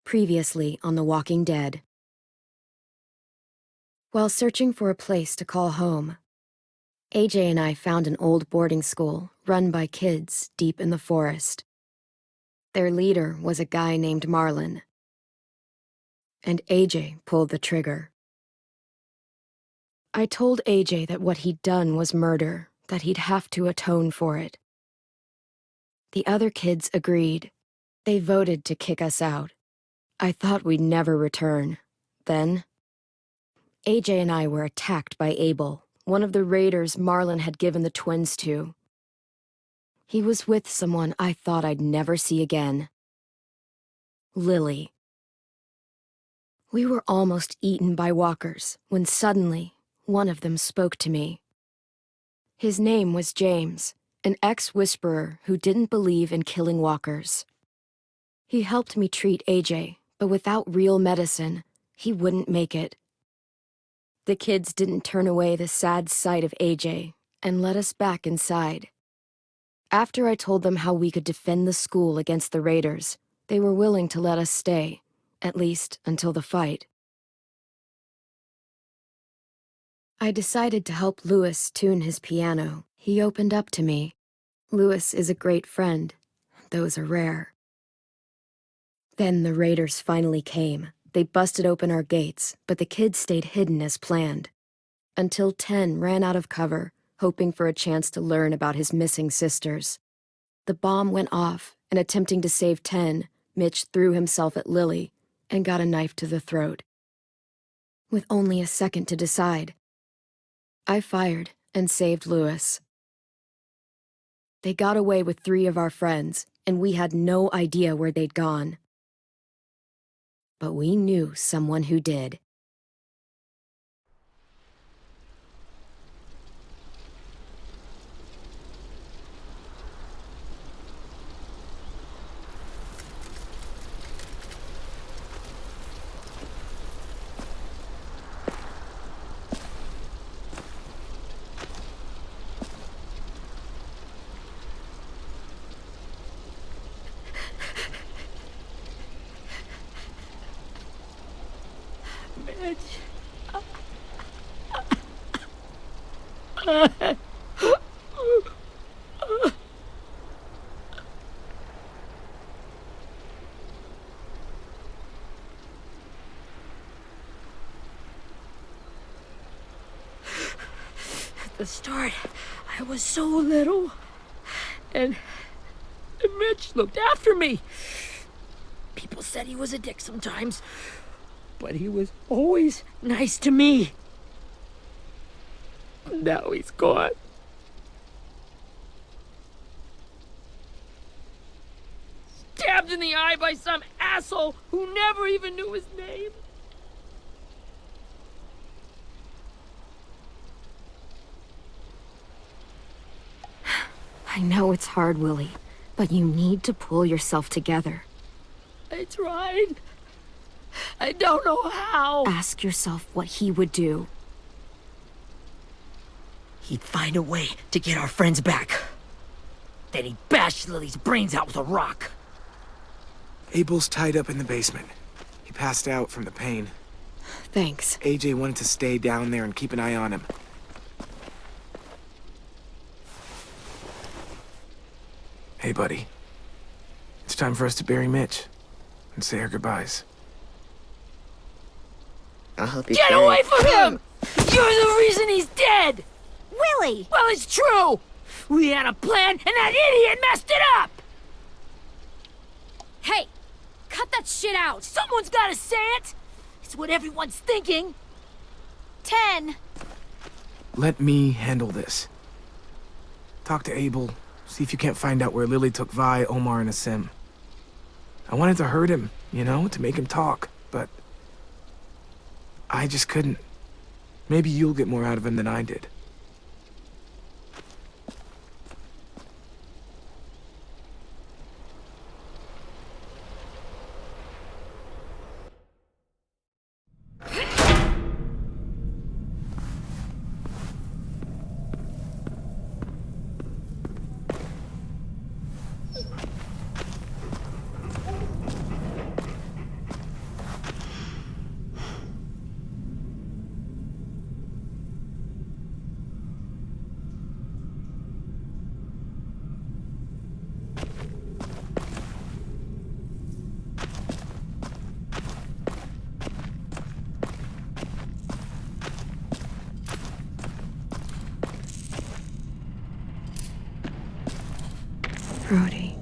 Previously on The Walking Dead. While searching for a place to call home, AJ and I found an old boarding school run by kids deep in the forest. Their leader was a guy named Marlon, and AJ pulled the trigger. I told AJ that what he'd done was murder, that he'd have to atone for it. The other kids agreed. They voted to kick us out. I thought we'd never return. Then, AJ and I were attacked by Abel, one of the raiders Marlon had given the twins to. He was with someone I thought I'd never see again. Lily. We were almost eaten by walkers when suddenly one of them spoke to me. His name was James, an ex-whisperer who didn't believe in killing walkers. He helped me treat AJ, but without real medicine, he wouldn't make it. The kids didn't turn away the sad sight of AJ and let us back inside. After I told them how we could defend the school against the raiders, they were willing to let us stay, at least until the fight. I decided to help Louis tune his piano. He opened up to me. Louis is a great friend. Those are rare. Then the raiders finally came. They busted open our gates, but the kids stayed hidden as planned. Until 10 ran out of cover, hoping for a chance to learn about his missing sisters. The bomb went off, and attempting to save 10, Mitch threw himself at Lily and got a knife to the throat. With only a second to decide, I fired and saved Louis. They got away with 3 of our friends, and we had no idea where they'd gone. But we knew someone who did. At the start, I was so little, and Mitch looked after me. People said he was a dick sometimes, but he was always nice to me. Now he's gone. Stabbed in the eye by some asshole who never even knew his name. I know it's hard, Willie, but you need to pull yourself together. I tried. I don't know how. Ask yourself what he would do. He'd find a way to get our friends back. Then he'd bash Lily's brains out with a rock. Abel's tied up in the basement. He passed out from the pain. Thanks. AJ wanted to stay down there and keep an eye on him. Hey, buddy. It's time for us to bury Mitch and say our goodbyes. I'll help you Get carry. away from him! You're the reason he's dead! Willie! Well, it's true! We had a plan, and that idiot messed it up! Hey! Cut that shit out! Someone's gotta say it! It's what everyone's thinking. 10! Let me handle this. Talk to Abel. See if you can't find out where Lily took Vi, Omar, and Asim. I wanted to hurt him, you know, to make him talk, but I just couldn't. Maybe you'll get more out of him than I did. Brody.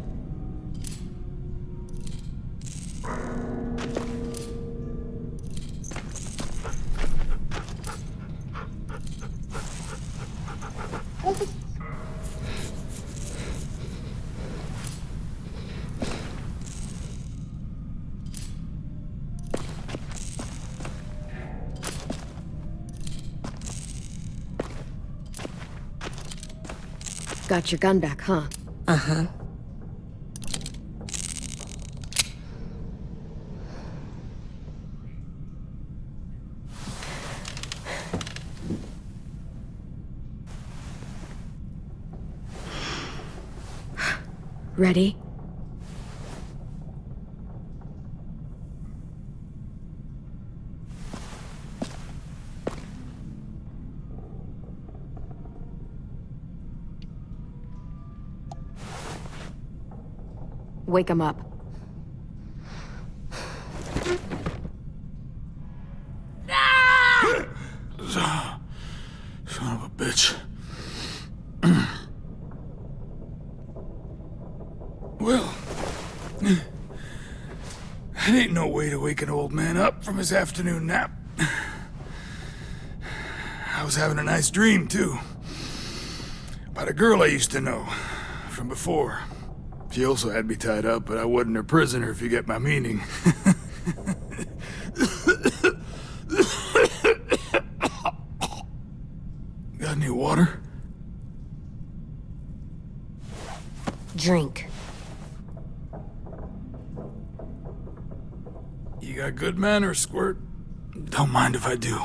Got your gun back, huh? Uh-huh. Ready? Wake him up. Son of a bitch. Well, that ain't no way to wake an old man up from his afternoon nap. I was having a nice dream, too. About a girl I used to know from before. She also had me tied up, but I wasn't her prisoner, if you get my meaning. Got any water? Drink. You got good manners, Squirt. Don't mind if I do.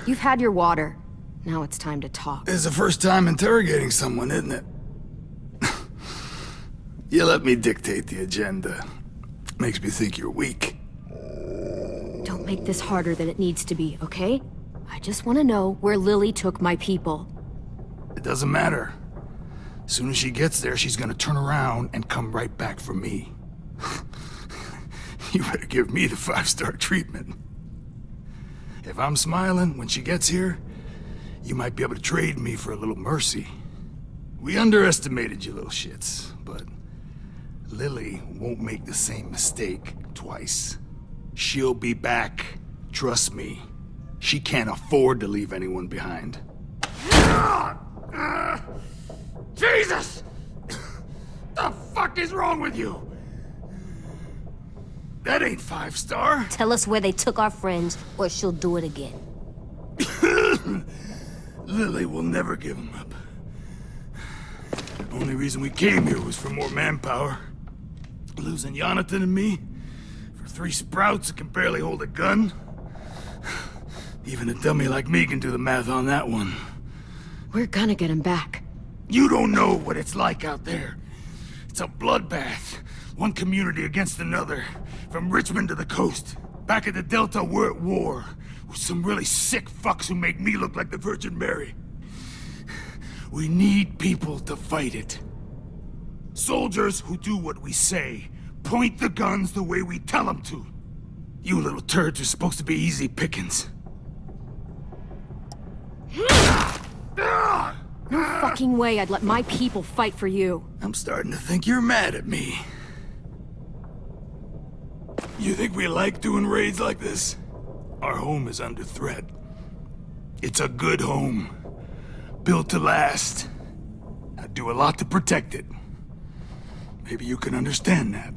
You've had your water. Now it's time to talk. It's the first time interrogating someone, isn't it? You let me dictate the agenda. Makes me think you're weak. Don't make this harder than it needs to be, okay? I just want to know where Lily took my people. It doesn't matter. As soon as she gets there, she's gonna turn around and come right back for me. You better give me the 5-star treatment. If I'm smiling when she gets here, you might be able to trade me for a little mercy. We underestimated you little shits, but Lily won't make the same mistake twice. She'll be back. Trust me. She can't afford to leave anyone behind. Jesus! The fuck is wrong with you? That ain't 5-star. Tell us where they took our friends, or she'll do it again. Lily will never give him up. Only reason we came here was for more manpower. Losing Jonathan and me for 3 sprouts that can barely hold a gun. Even a dummy like me can do the math on that one. We're gonna get him back. You don't know what it's like out there. It's a bloodbath. One community against another. From Richmond to the coast. Back at the Delta, we're at war. With some really sick fucks who make me look like the Virgin Mary. We need people to fight it. Soldiers who do what we say. Point the guns the way we tell them to. You little turds are supposed to be easy pickings. No fucking way I'd let my people fight for you. I'm starting to think you're mad at me. You think we like doing raids like this? Our home is under threat. It's a good home. Built to last. I do a lot to protect it. Maybe you can understand that.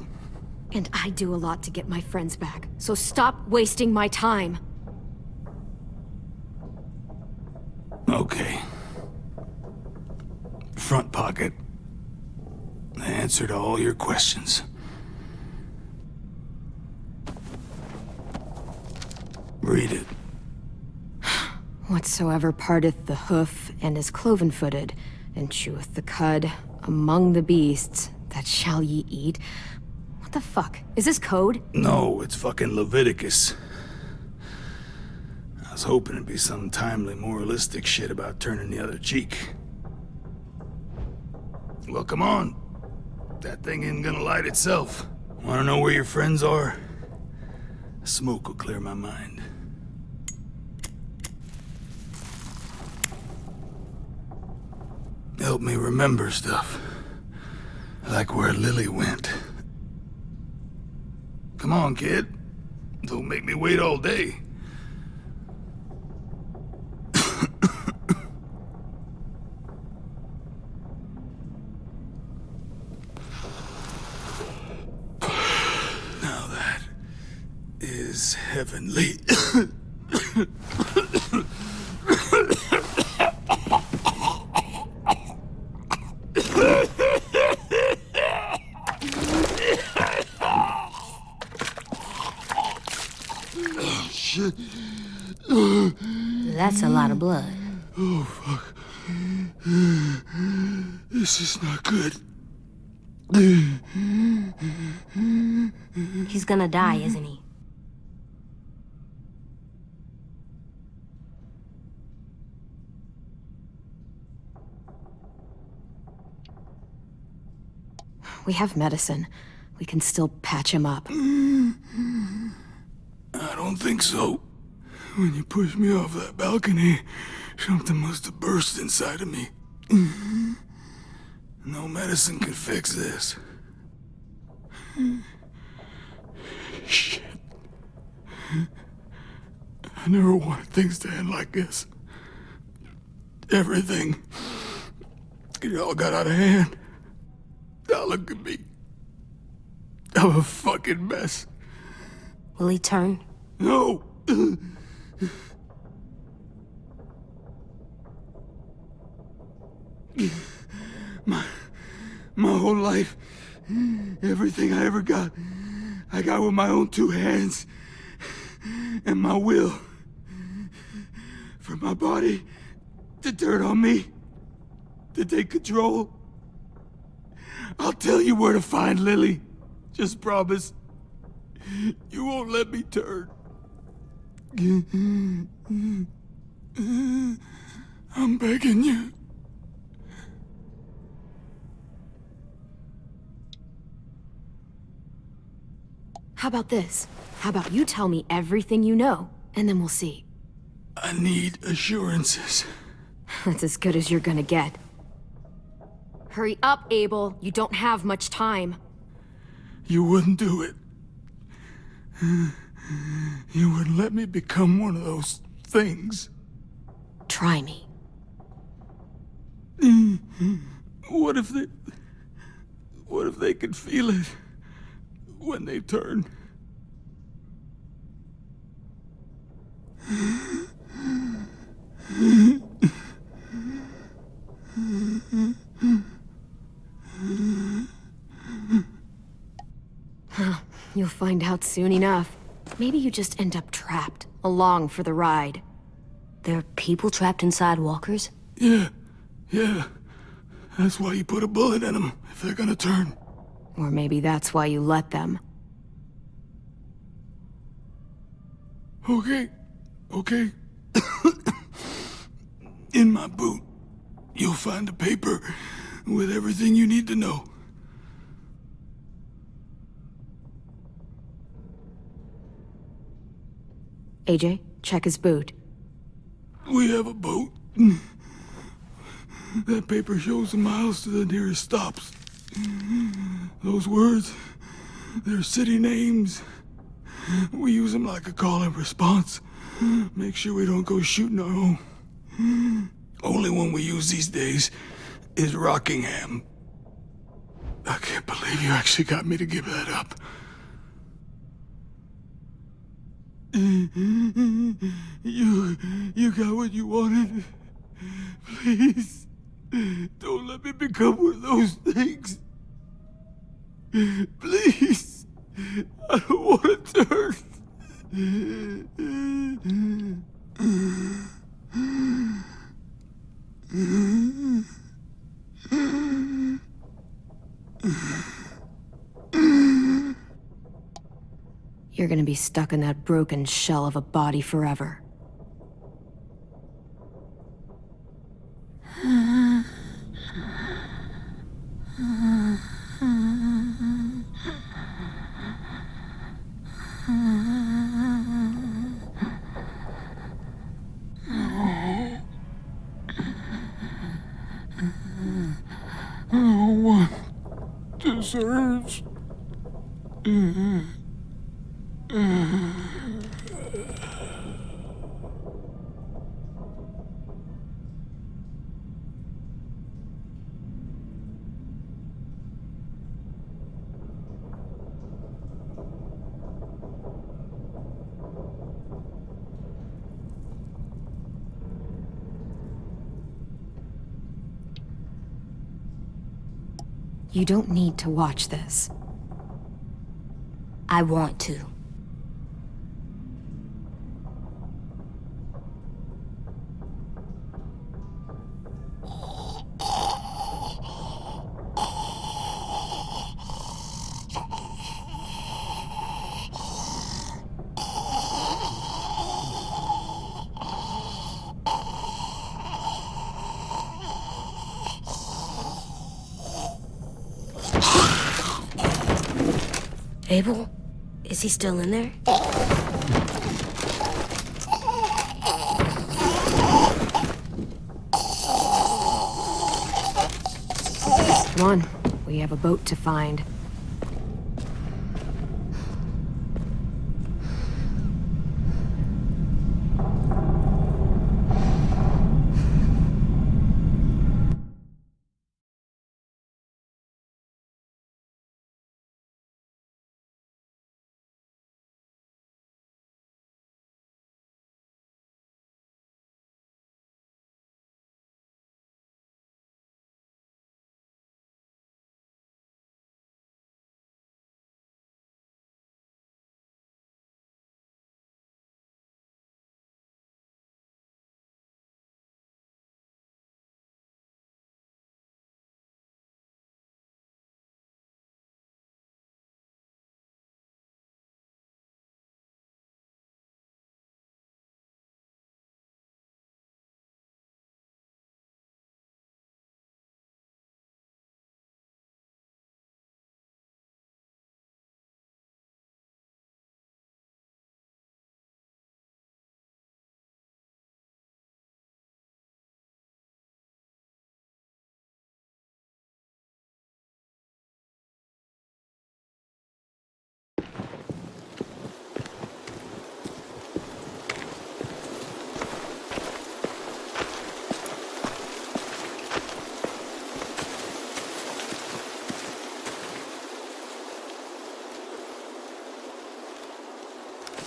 And I do a lot to get my friends back. So stop wasting my time. Okay. Front pocket. The answer to all your questions. Read it. Whatsoever parteth the hoof and is cloven-footed, and cheweth the cud among the beasts, that shall ye eat. What the fuck? Is this code? No, it's fucking Leviticus. I was hoping it'd be some timely moralistic shit about turning the other cheek. Well, come on. That thing isn't gonna light itself. Wanna know where your friends are? Smoke will clear my mind. Help me remember stuff. Like where Lily went. Come on, kid. Don't make me wait all day. Now that is heavenly. Shit. That's a lot of blood. Oh, fuck. This is not good. He's gonna die, isn't he? We have medicine. We can still patch him up. I don't think so. When you pushed me off that balcony, something must have burst inside of me. No medicine can fix this. Shit. I never wanted things to end like this. Everything. It all got out of hand. Now look at me. I'm a fucking mess. Will he turn? No! My whole life, everything I ever got, I got with my own two hands and my will. For my body to turn on me, to take control. I'll tell you where to find Lily. Just promise. You won't let me turn. I'm begging you. How about this? How about you tell me everything you know, and then we'll see. I need assurances. That's as good as you're gonna get. Hurry up, Abel. You don't have much time. You wouldn't do it. You wouldn't let me become one of those things. Try me. What if they could feel it when they turn? You'll find out soon enough. Maybe you just end up trapped, along for the ride. There are people trapped inside walkers? Yeah. That's why you put a bullet in them, if they're gonna turn. Or maybe that's why you let them. Okay. In my boot, you'll find a paper with everything you need to know. AJ, check his boot. We have a boat. That paper shows the miles to the nearest stops. Those words, they're city names. We use them like a call and response. Make sure we don't go shooting our own. Only one we use these days is Rockingham. I can't believe you actually got me to give that up. You got what you wanted. Please, don't let me become one of those things. Please, I don't want to turn. You're gonna be stuck in that broken shell of a body forever. deserves. You don't need to watch this. I want to. Abel? Is he still in there? Come on, we have a boat to find.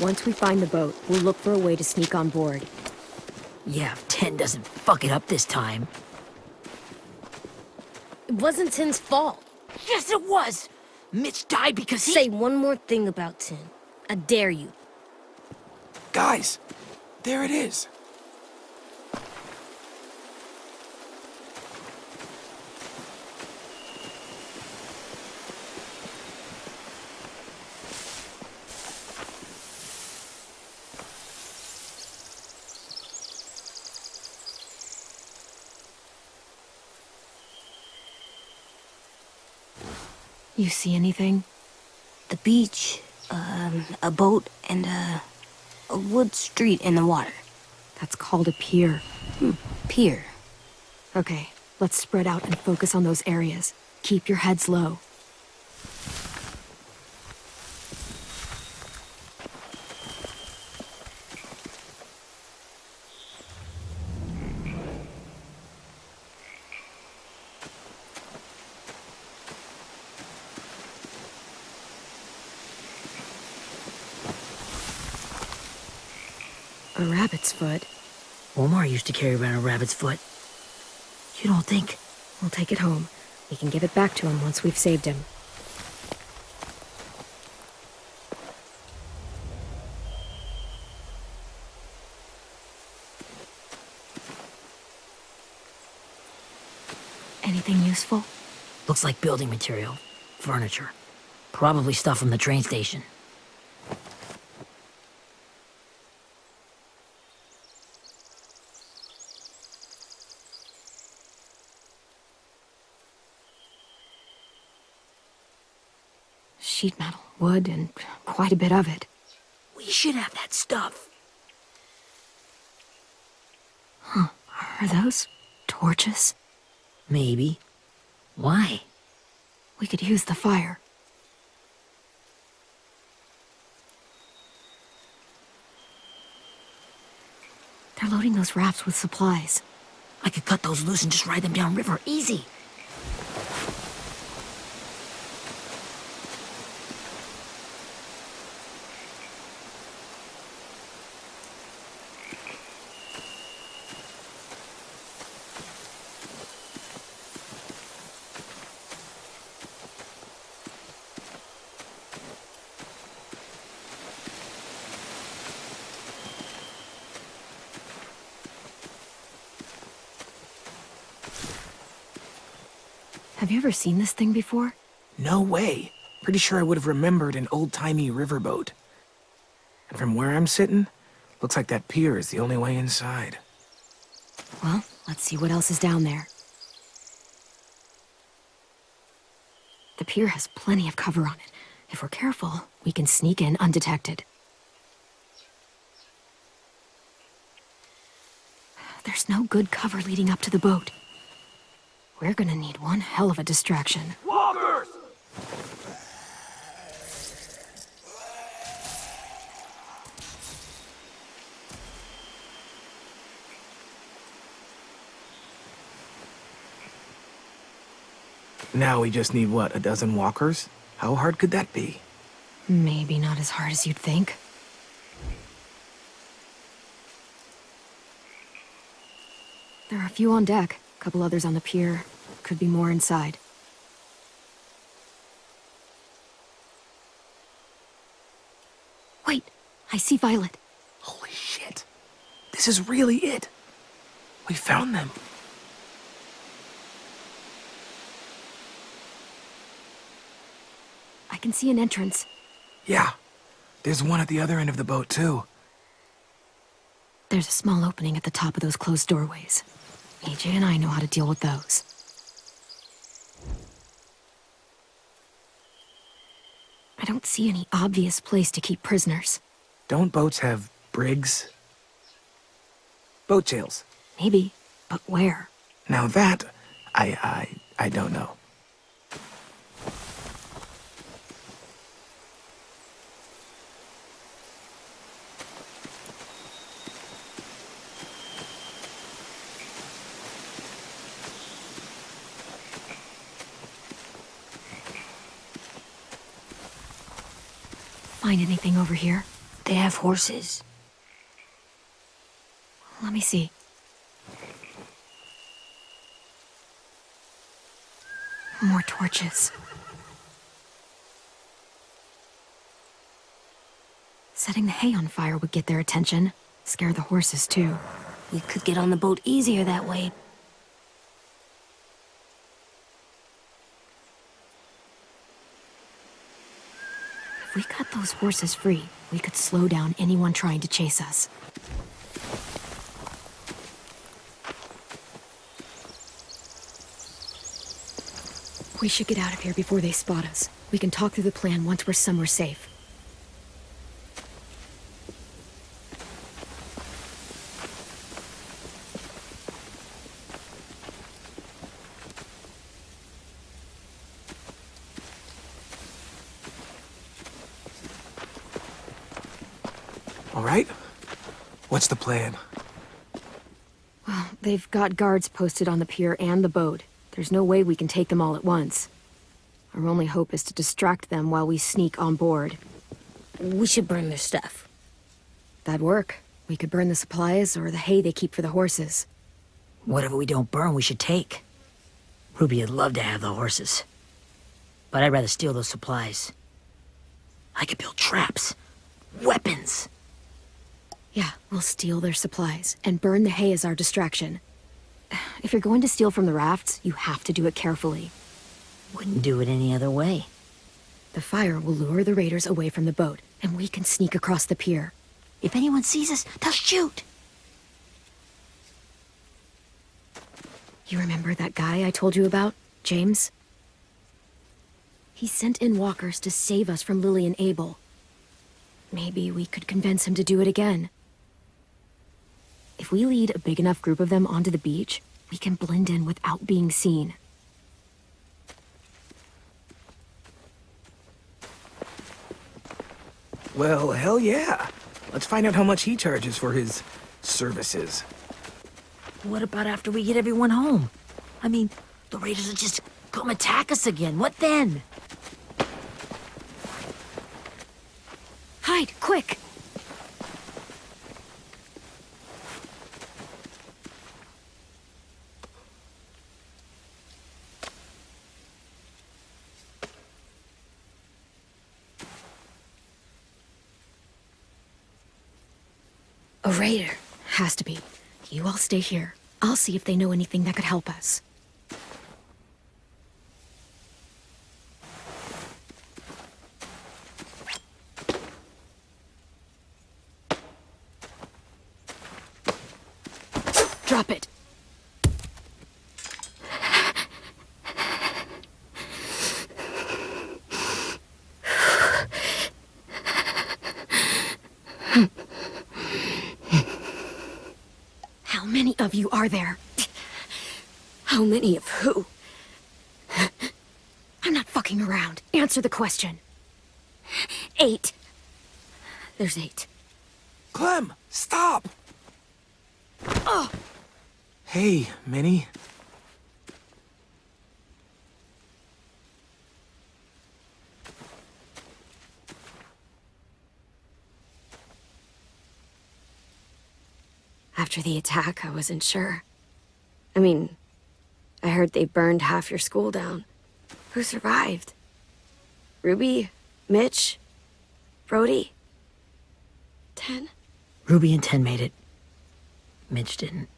Once we find the boat, we'll look for a way to sneak on board. Yeah, if 10 doesn't fuck it up this time. It wasn't Tin's fault. Yes, it was! Mitch died because he— Say one more thing about Tin. I dare you. Guys, there it is. You see anything? The beach, a boat, and a wood street in the water. That's called a pier. Pier. Okay, let's spread out and focus on those areas. Keep your heads low. A rabbit's foot. Omar used to carry around a rabbit's foot. You don't think? We'll take it home. We can give it back to him once we've saved him. Anything useful? Looks like building material. Furniture. Probably stuff from the train station. Sheet metal, wood, and quite a bit of it. We should have that stuff. Are those torches? Maybe. Why? We could use the fire. They're loading those rafts with supplies. I could cut those loose and just ride them downriver, easy. Have you ever seen this thing before? No way. Pretty sure I would have remembered an old-timey riverboat. And from where I'm sitting, looks like that pier is the only way inside. Well, let's see what else is down there. The pier has plenty of cover on it. If we're careful, we can sneak in undetected. There's no good cover leading up to the boat. We're gonna need one hell of a distraction. Walkers! Now we just need, what, a dozen walkers? How hard could that be? Maybe not as hard as you'd think. There are a few on deck, a couple others on the pier. Could be more inside. Wait, I see Violet. Holy shit. This is really it. We found them. I can see an entrance. Yeah. There's one at the other end of the boat, too. There's a small opening at the top of those closed doorways. AJ and I know how to deal with those. I don't see any obvious place to keep prisoners. Don't boats have brigs? Boat jails. Maybe, but where? Now that, I don't know. Find anything over here? They have horses. Let me see. More torches. Setting the hay on fire would get their attention. Scare the horses, too. We could get on the boat easier that way. If we cut those horses free, we could slow down anyone trying to chase us. We should get out of here before they spot us. We can talk through the plan once we're somewhere safe. All right? What's the plan? Well, they've got guards posted on the pier and the boat. There's no way we can take them all at once. Our only hope is to distract them while we sneak on board. We should burn their stuff. That'd work. We could burn the supplies or the hay they keep for the horses. Whatever we don't burn, we should take. Ruby'd love to have the horses. But I'd rather steal those supplies. I could build traps. Weapons. Yeah, we'll steal their supplies and burn the hay as our distraction. If you're going to steal from the rafts, you have to do it carefully. Wouldn't do it any other way. The fire will lure the raiders away from the boat, and we can sneak across the pier. If anyone sees us, they'll shoot. You remember that guy I told you about, James? He sent in walkers to save us from Lily and Abel. Maybe we could convince him to do it again. If we lead a big enough group of them onto the beach, we can blend in without being seen. Well, hell yeah. Let's find out how much he charges for his services. What about after we get everyone home? I mean, the raiders will just come attack us again. What then? Hide, quick! A raider. Has to be. You all stay here. I'll see if they know anything that could help us. Drop it. How many of you are there? How many of who? I'm not fucking around. Answer the question. 8. There's 8. Clem, stop! Oh! Hey, Minnie. After the attack, I wasn't sure. I mean, I heard they burned half your school down. Who survived? Ruby? Mitch? Brody? 10? Ruby and 10 made it. Mitch didn't.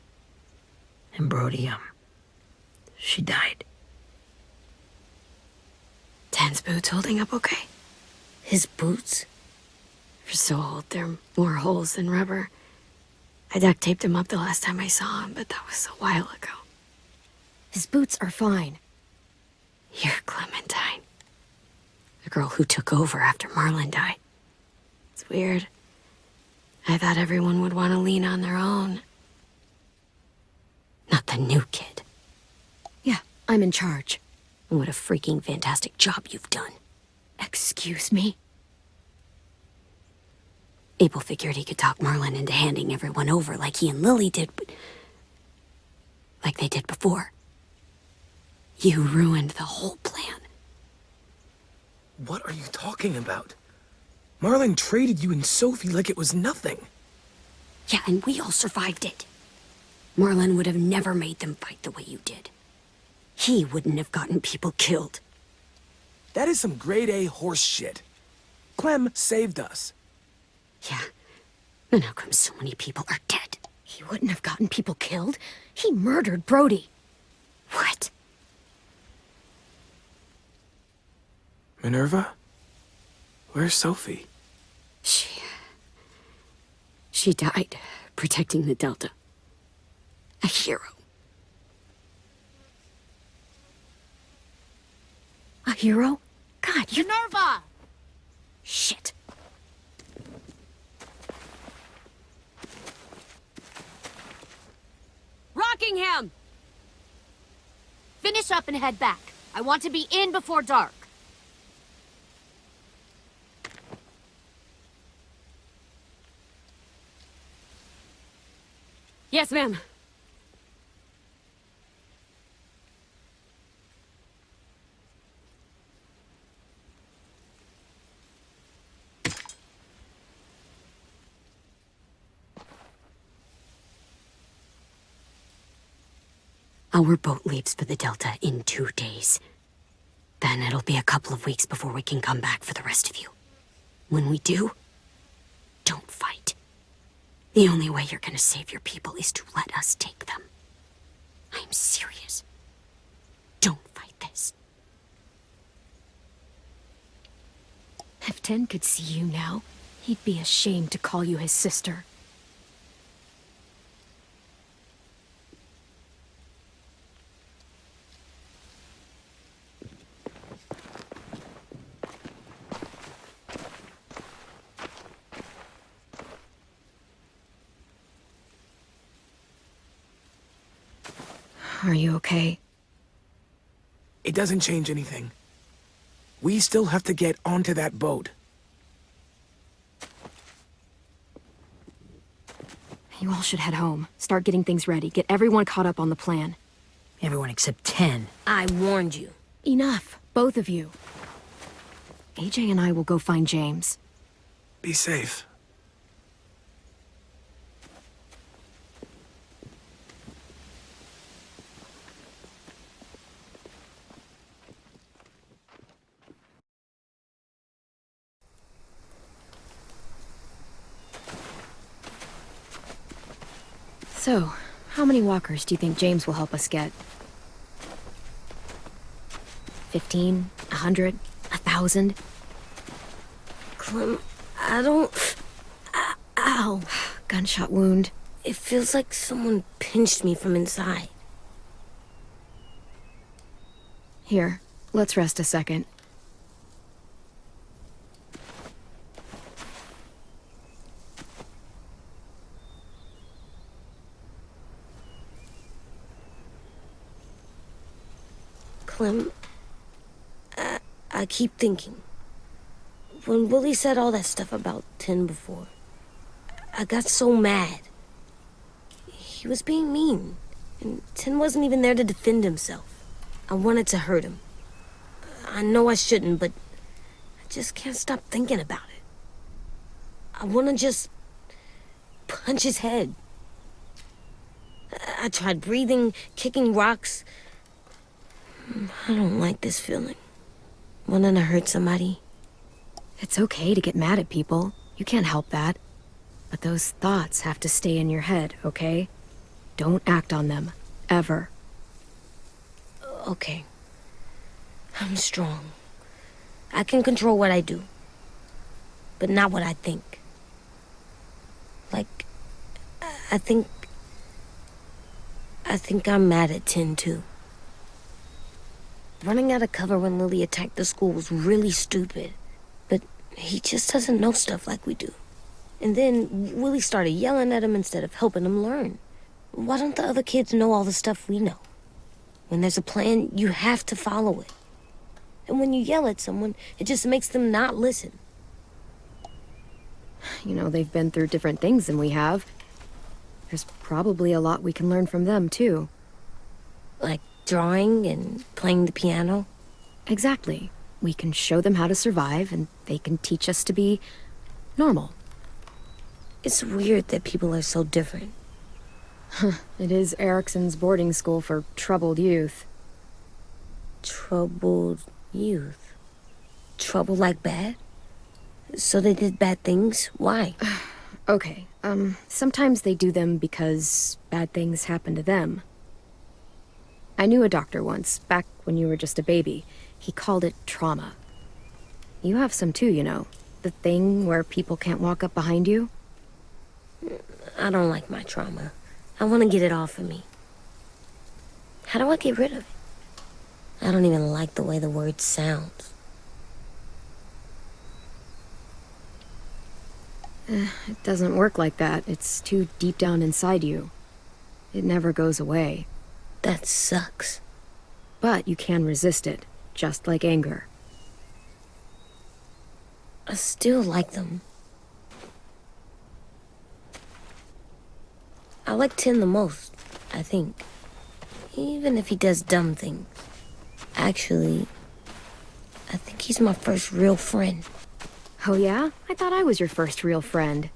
And Brody, she died. 10's boots holding up okay? His boots? They're so old, they're more holes than rubber. I duct taped him up the last time I saw him, but that was a while ago. His boots are fine. You're Clementine. The girl who took over after Marlon died. It's weird. I thought everyone would want to lean on their own. Not the new kid. Yeah, I'm in charge. And what a freaking fantastic job you've done. Excuse me? Abel figured he could talk Marlon into handing everyone over like he and Lily did, but... like they did before. You ruined the whole plan. What are you talking about? Marlon traded you and Sophie like it was nothing. Yeah, and we all survived it. Marlon would have never made them fight the way you did. He wouldn't have gotten people killed. That is some grade A horse shit. Clem saved us. Yeah, and how come so many people are dead? He wouldn't have gotten people killed. He murdered Brody. What? Minerva? Where's Sophie? She died protecting the Delta. A hero. A hero? God, you... Minerva! Shit. Rockingham! Finish up and head back. I want to be in before dark. Yes, ma'am. Our boat leaves for the Delta in 2 days. Then it'll be a couple of weeks before we can come back for the rest of you. When we do, don't fight. The only way you're gonna save your people is to let us take them. I'm serious. Don't fight this. If 10 could see you now, he'd be ashamed to call you his sister. Are you okay? It doesn't change anything. We still have to get onto that boat. You all should head home. Start getting things ready. Get everyone caught up on the plan. Everyone except 10. I warned you. Enough, both of you. AJ and I will go find James. Be safe. So, how many walkers do you think James will help us get? 15? 100? 1,000? Clem, I don't... Ow. Gunshot wound. It feels like someone pinched me from inside. Here, let's rest a second. Clem, I keep thinking. When Willie said all that stuff about 10 before, I got so mad. He was being mean, and 10 wasn't even there to defend himself. I wanted to hurt him. I know I shouldn't, but I just can't stop thinking about it. I want to just punch his head. I tried breathing, kicking rocks. I don't like this feeling. Wanting to hurt somebody. It's okay to get mad at people. You can't help that. But those thoughts have to stay in your head, okay? Don't act on them. Ever. Okay. I'm strong. I can control what I do. But not what I think. Like, I think I'm mad at 10 too. Running out of cover when Lily attacked the school was really stupid. But he just doesn't know stuff like we do. And then Willie started yelling at him instead of helping him learn. Why don't the other kids know all the stuff we know? When there's a plan, you have to follow it. And when you yell at someone, it just makes them not listen. You know, they've been through different things than we have. There's probably a lot we can learn from them, too. Like drawing and playing the piano. Exactly. We can show them how to survive, and they can teach us to be normal. It's weird that people are so different. It is Erickson's boarding school for troubled youth. Troubled youth? Trouble like bad? So they did bad things? Why? Okay, sometimes they do them because bad things happen to them. I knew a doctor once, back when you were just a baby. He called it trauma. You have some too, you know. The thing where people can't walk up behind you. I don't like my trauma. I want to get it off of me. How do I get rid of it? I don't even like the way the word sounds. It doesn't work like that. It's too deep down inside you. It never goes away. That sucks. But you can resist it, just like anger. I still like them. I like Tin the most, I think. Even if he does dumb things. Actually, I think he's my first real friend. Oh yeah? I thought I was your first real friend.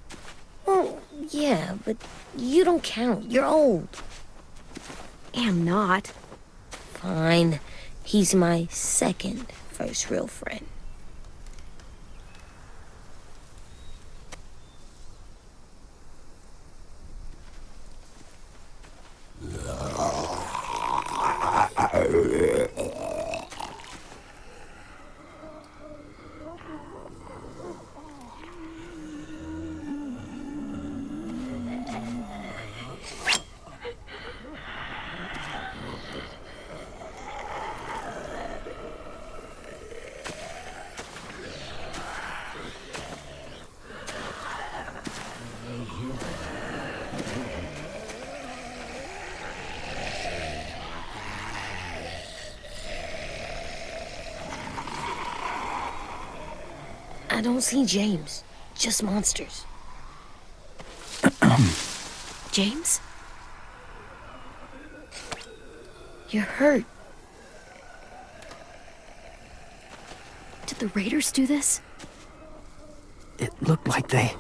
Well, yeah, but you don't count. You're old. Am not. Fine. He's my second first real friend. I don't see James. Just monsters. James? You're hurt. Did the raiders do this? It looked like they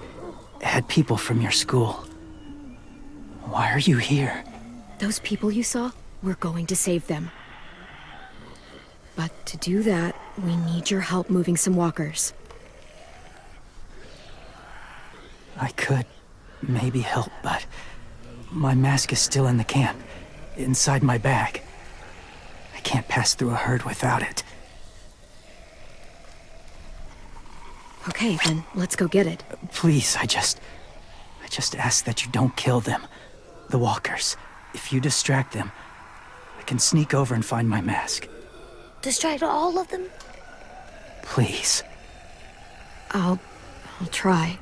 had people from your school. Why are you here? Those people you saw, we're going to save them. But to do that, we need your help moving some walkers. I could maybe help, but my mask is still in the camp, inside my bag. I can't pass through a herd without it. Okay, then let's go get it. Please, I just ask that you don't kill them. The walkers. If you distract them, I can sneak over and find my mask. Distract all of them? Please. I'll try.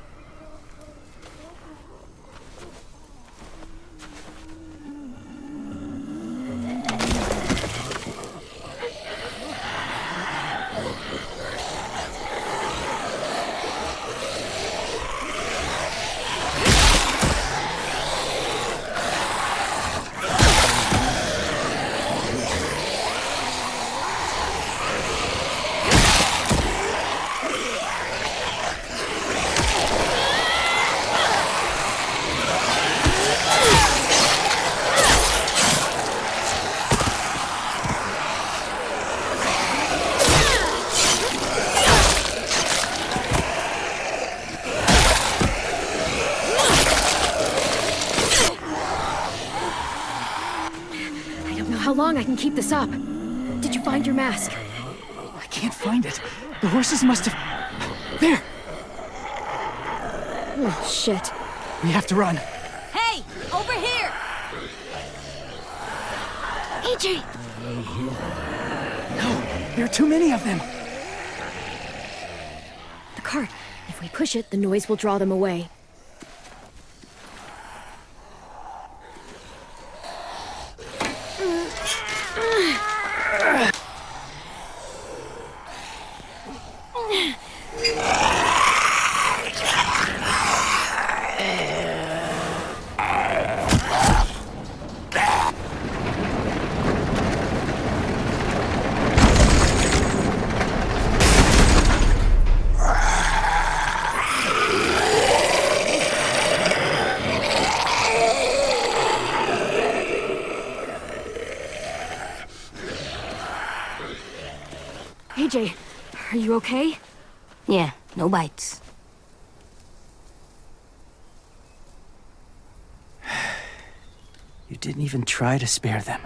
How long I can keep this up? Did you find your mask? I can't find it. The horses must have... There! Oh, shit. We have to run. Hey, over here! AJ! No, there are too many of them. The cart. If we push it, the noise will draw them away. AJ, are you okay? Yeah, no bites. You didn't even try to spare them.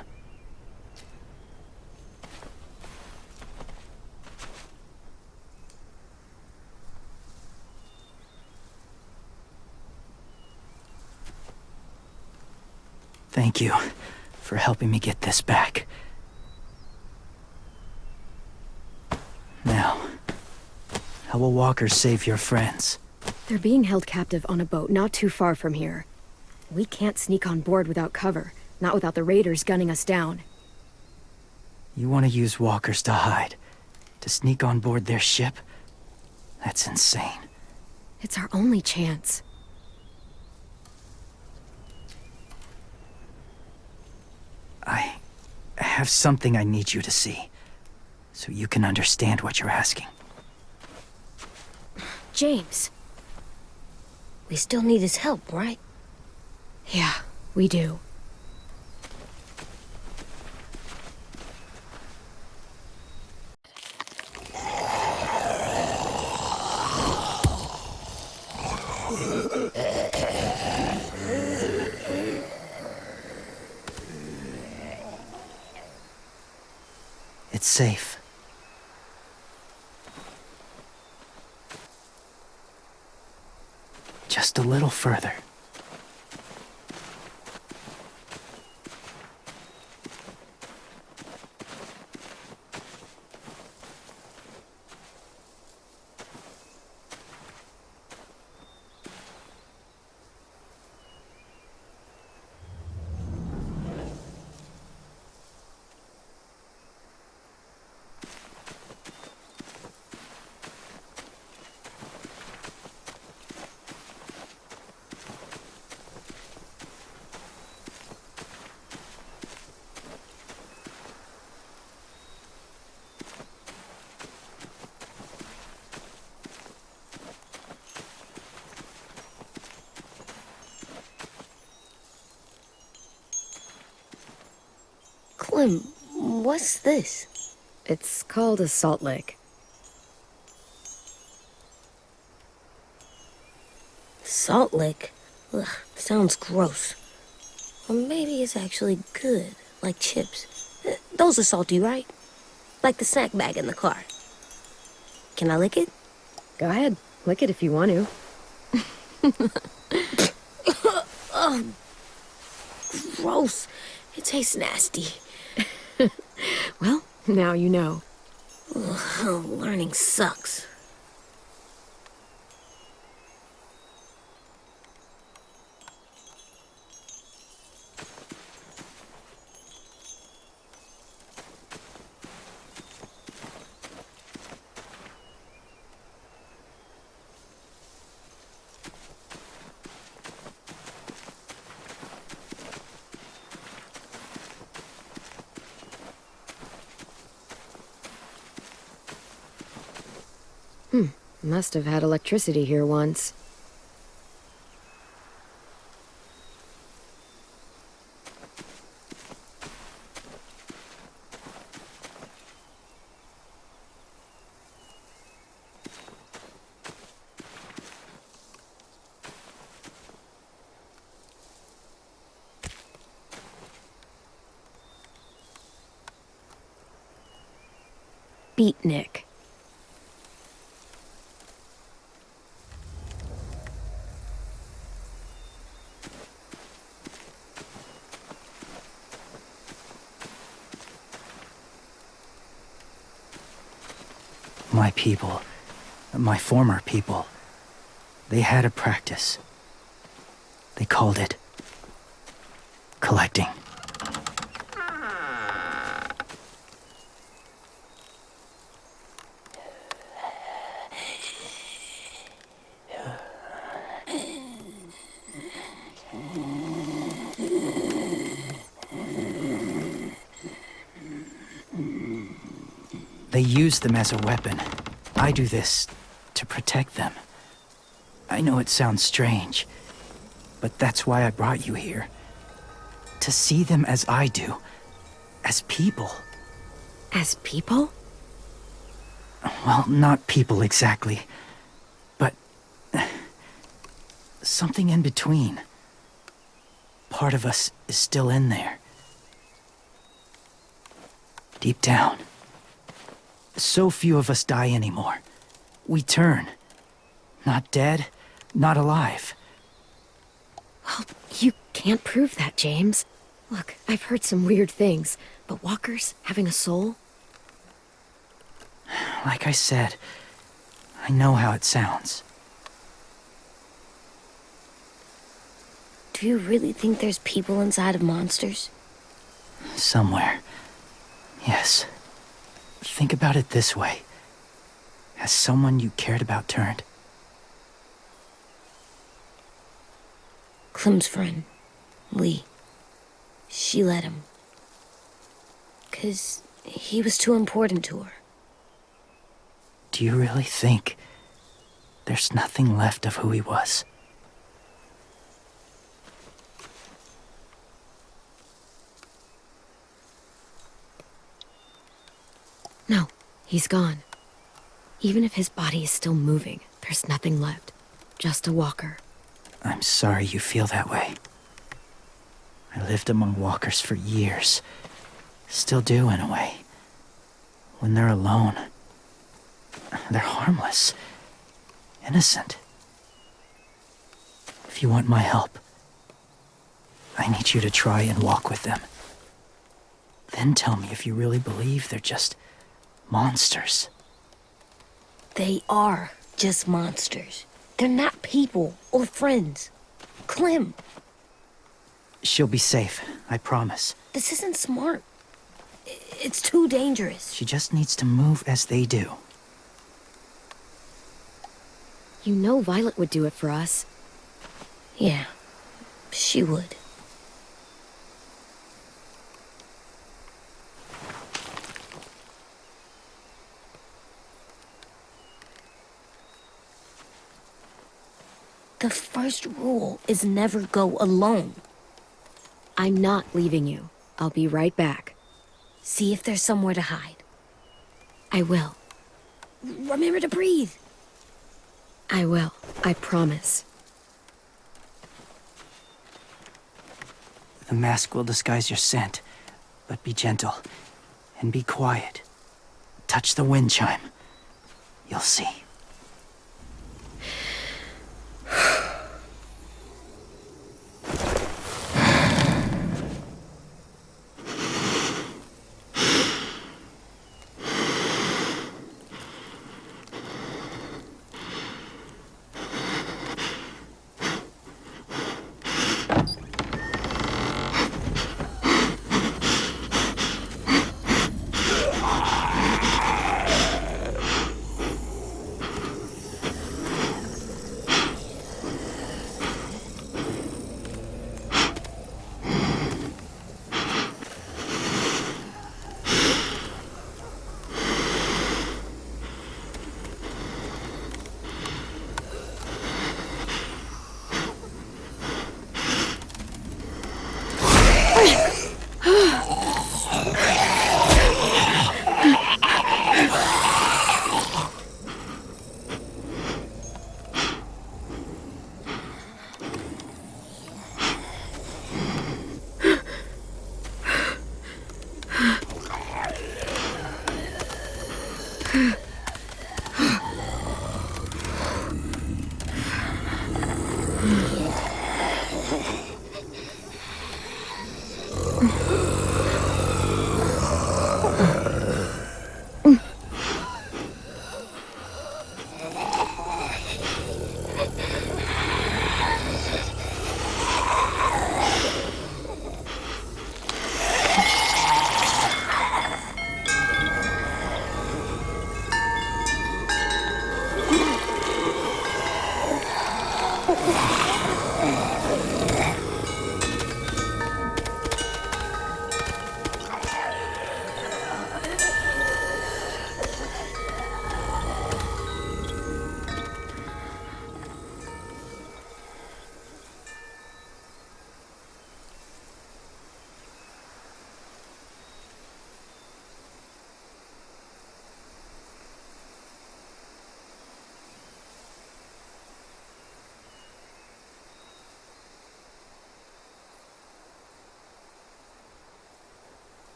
Thank you for helping me get this back. Now, how will walkers save your friends? They're being held captive on a boat not too far from here. We can't sneak on board without cover, not without the raiders gunning us down. You want to use walkers to hide? To sneak on board their ship? That's insane. It's our only chance. I have something I need you to see, so you can understand what you're asking. James. We still need his help, right? Yeah, we do. It's safe. Just a little further. Clem, what's this? It's called a salt lick. Salt lick? Ugh, sounds gross. Or maybe it's actually good, like chips. Those are salty, right? Like the snack bag in the car. Can I lick it? Go ahead, lick it if you want to. Ugh, gross. It tastes nasty. Well, now you know. Ugh, learning sucks. Must have had electricity here once. Beatnik. My people, my former people, they had a practice. They called it collecting. They use them as a weapon. I do this to protect them. I know it sounds strange, but that's why I brought you here. To see them as I do, as people. As people? Well, not people exactly, but something in between. Part of us is still in there. Deep down. So few of us die anymore. We turn. Not dead, not alive. Well, you can't prove that, James. Look, I've heard some weird things, but walkers having a soul? Like I said, I know how it sounds. Do you really think there's people inside of monsters? Somewhere. Yes. Think about it this way. Has someone you cared about turned? Clem's friend, Lee. She let him. 'Cause he was too important to her. Do you really think there's nothing left of who he was? No, he's gone. Even if his body is still moving, there's nothing left. Just a walker. I'm sorry you feel that way. I lived among walkers for years. Still do, in a way. When they're alone, they're harmless. Innocent. If you want my help, I need you to try and walk with them. Then tell me if you really believe they're just monsters. They are just monsters. They're not people or friends. Clem, She'll be safe, I promise. this isn't smart. It's too dangerous. She just needs to move as they do. You know Violet would do it for us. Yeah, she would. The first rule is never go alone. I'm not leaving you. I'll be right back. See if there's somewhere to hide. I will. Remember to breathe. I will. I promise. The mask will disguise your scent, but be gentle and be quiet. Touch the wind chime. You'll see.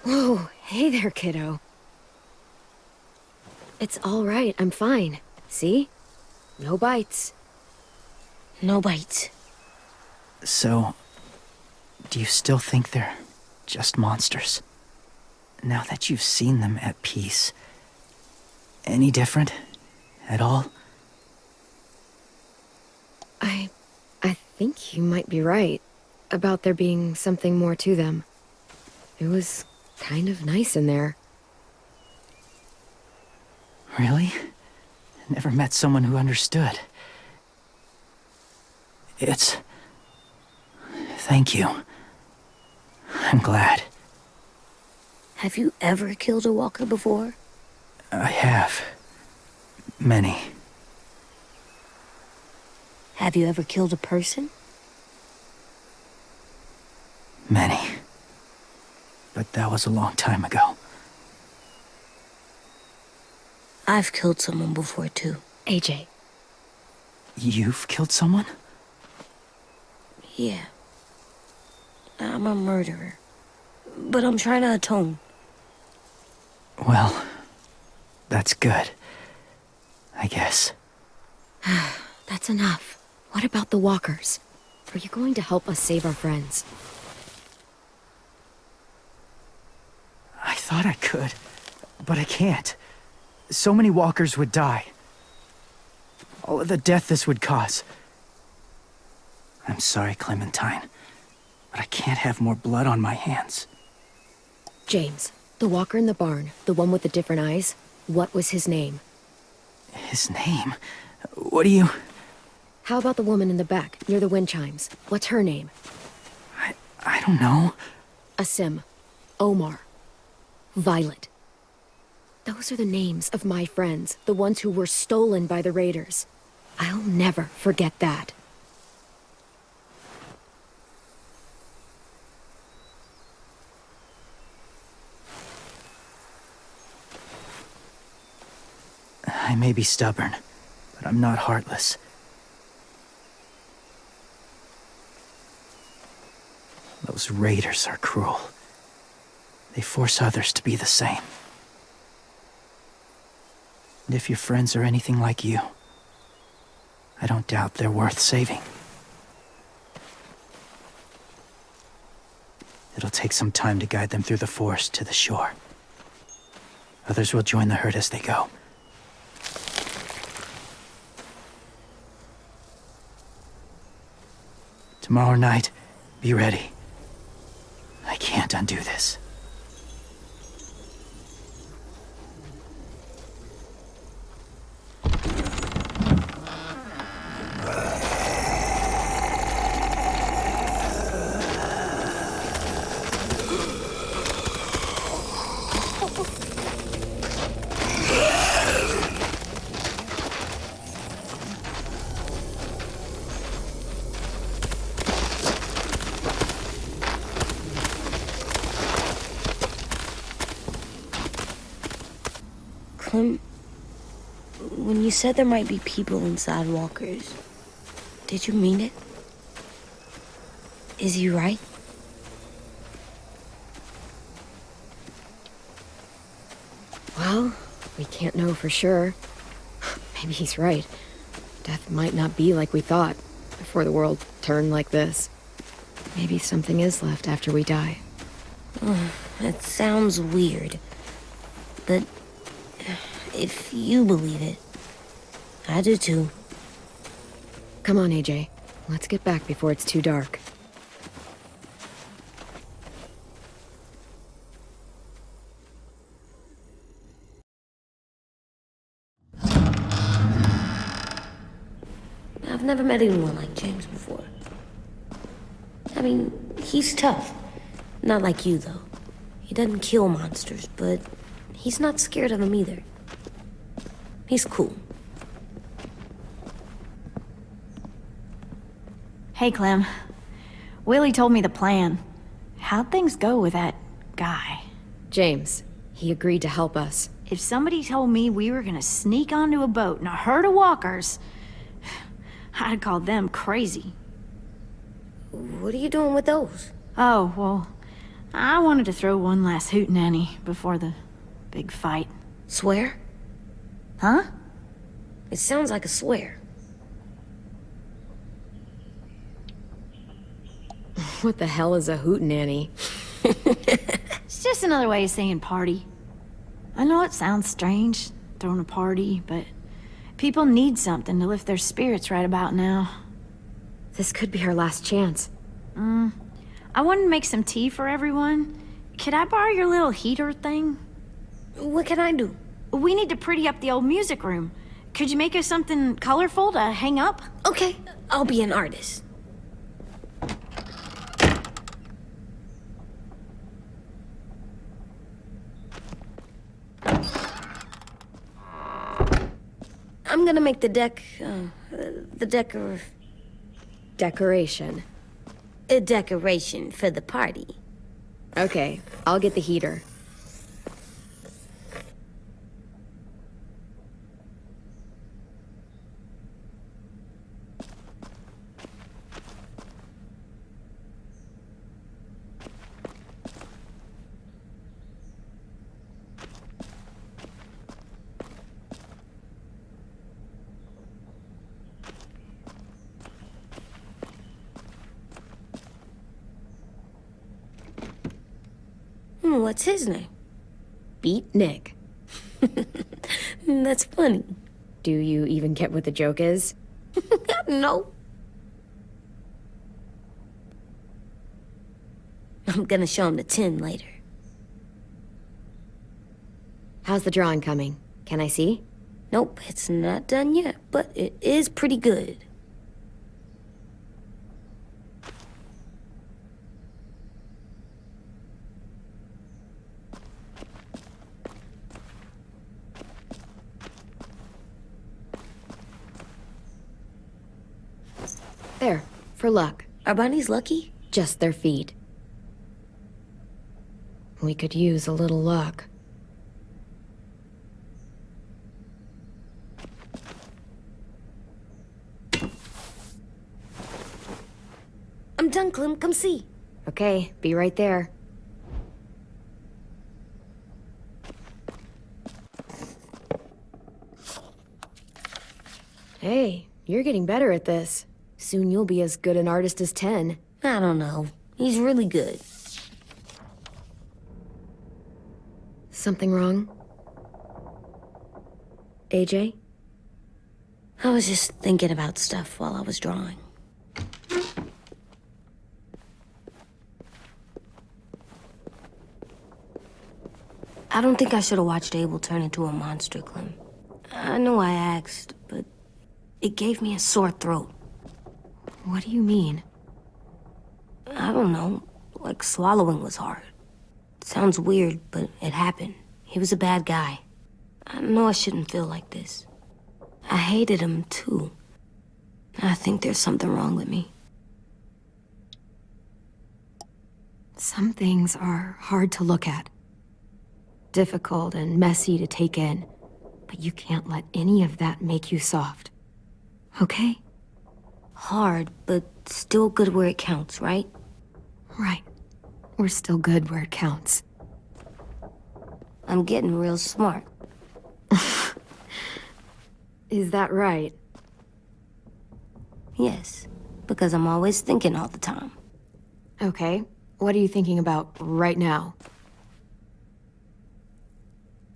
Whoa, hey there, kiddo. It's all right, I'm fine. See? No bites. No bites. So, do you still think they're just monsters? Now that you've seen them at peace, any different at all? I think you might be right about there being something more to them. It was kind of nice in there. Really? Never met someone who understood. Thank you. I'm glad. Have you ever killed a walker before? I have. Many. Have you ever killed a person? Many. But that was a long time ago. I've killed someone before, too. AJ. You've killed someone? Yeah. I'm a murderer. But I'm trying to atone. Well, that's good. I guess. That's enough. What about the walkers? Are you going to help us save our friends? I thought I could, but I can't. So many walkers would die. All of the death this would cause. I'm sorry, Clementine, but I can't have more blood on my hands. James, the walker in the barn, the one with the different eyes, what was his name? His name? What do you... How about the woman in the back, near the wind chimes? What's her name? I don't know. Asim. Omar. Violet. Those are the names of my friends, the ones who were stolen by the raiders. I'll never forget that. I may be stubborn, but I'm not heartless. Those raiders are cruel. They force others to be the same. And if your friends are anything like you, I don't doubt they're worth saving. It'll take some time to guide them through the forest to the shore. Others will join the herd as they go. Tomorrow night, be ready. I can't undo this. Clem, when you said there might be people inside walkers, did you mean it? Is he right? Well, we can't know for sure. Maybe he's right. Death might not be like we thought before the world turned like this. Maybe something is left after we die. That sounds weird. But if you believe it, I do too. Come on, AJ. Let's get back before it's too dark. I've never met anyone like James before. I mean, he's tough. Not like you, though. He doesn't kill monsters, but he's not scared of them either. He's cool. Hey, Clem. Willie told me the plan. How'd things go with that guy? James, he agreed to help us. If somebody told me we were gonna sneak onto a boat in a herd of walkers, I'd call them crazy. What are you doing with those? Oh, well, I wanted to throw one last hootenanny before the big fight. Swear? Huh? It sounds like a swear. What the hell is a hootenanny? It's just another way of saying party. I know it sounds strange, throwing a party, but people need something to lift their spirits right about now. This could be our last chance. I wanted to make some tea for everyone. Could I borrow your little heater thing? What can I do? We need to pretty up the old music room. Could you make us something colorful to hang up? Okay, I'll be an artist. I'm gonna make the Decoration. a decoration for the party. Okay, I'll get the heater. What's his name? Beat Nick. That's funny. Do you even get what the joke is? No. I'm gonna show him the tin later. How's the drawing coming? Can I see? Nope, it's not done yet, but it is pretty good. For luck. Are bunnies lucky? Just their feet. We could use a little luck. I'm done, Clem. Come see. Okay, be right there. Hey, you're getting better at this. Soon you'll be as good an artist as 10. I don't know. He's really good. Something wrong? AJ? I was just thinking about stuff while I was drawing. I don't think I should have watched Abel turn into a monster, Clem. I know I asked, but it gave me a sore throat. What do you mean? I don't know. Like swallowing was hard. Sounds weird, but it happened. He was a bad guy. I know I shouldn't feel like this. I hated him, too. I think there's something wrong with me. Some things are hard to look at. Difficult and messy to take in. But you can't let any of that make you soft. Okay? Hard, but still good where it counts, right? Right. We're still good where it counts. I'm getting real smart. Is that right? Yes, because I'm always thinking all the time. Okay. What are you thinking about right now?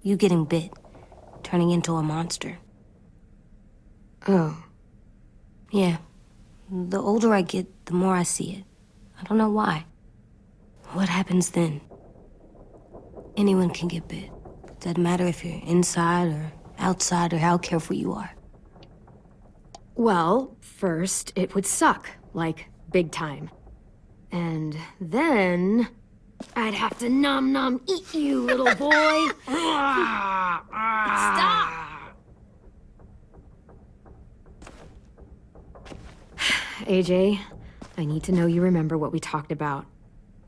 You getting bit, turning into a monster. Oh. Yeah. The older I get, the more I see it. I don't know why. What happens then? Anyone can get bit. Doesn't matter if you're inside or outside or how careful you are. Well, first, it would suck. Like, big time. And then... I'd have to nom eat you, little boy. Stop! AJ, I need to know you remember what we talked about.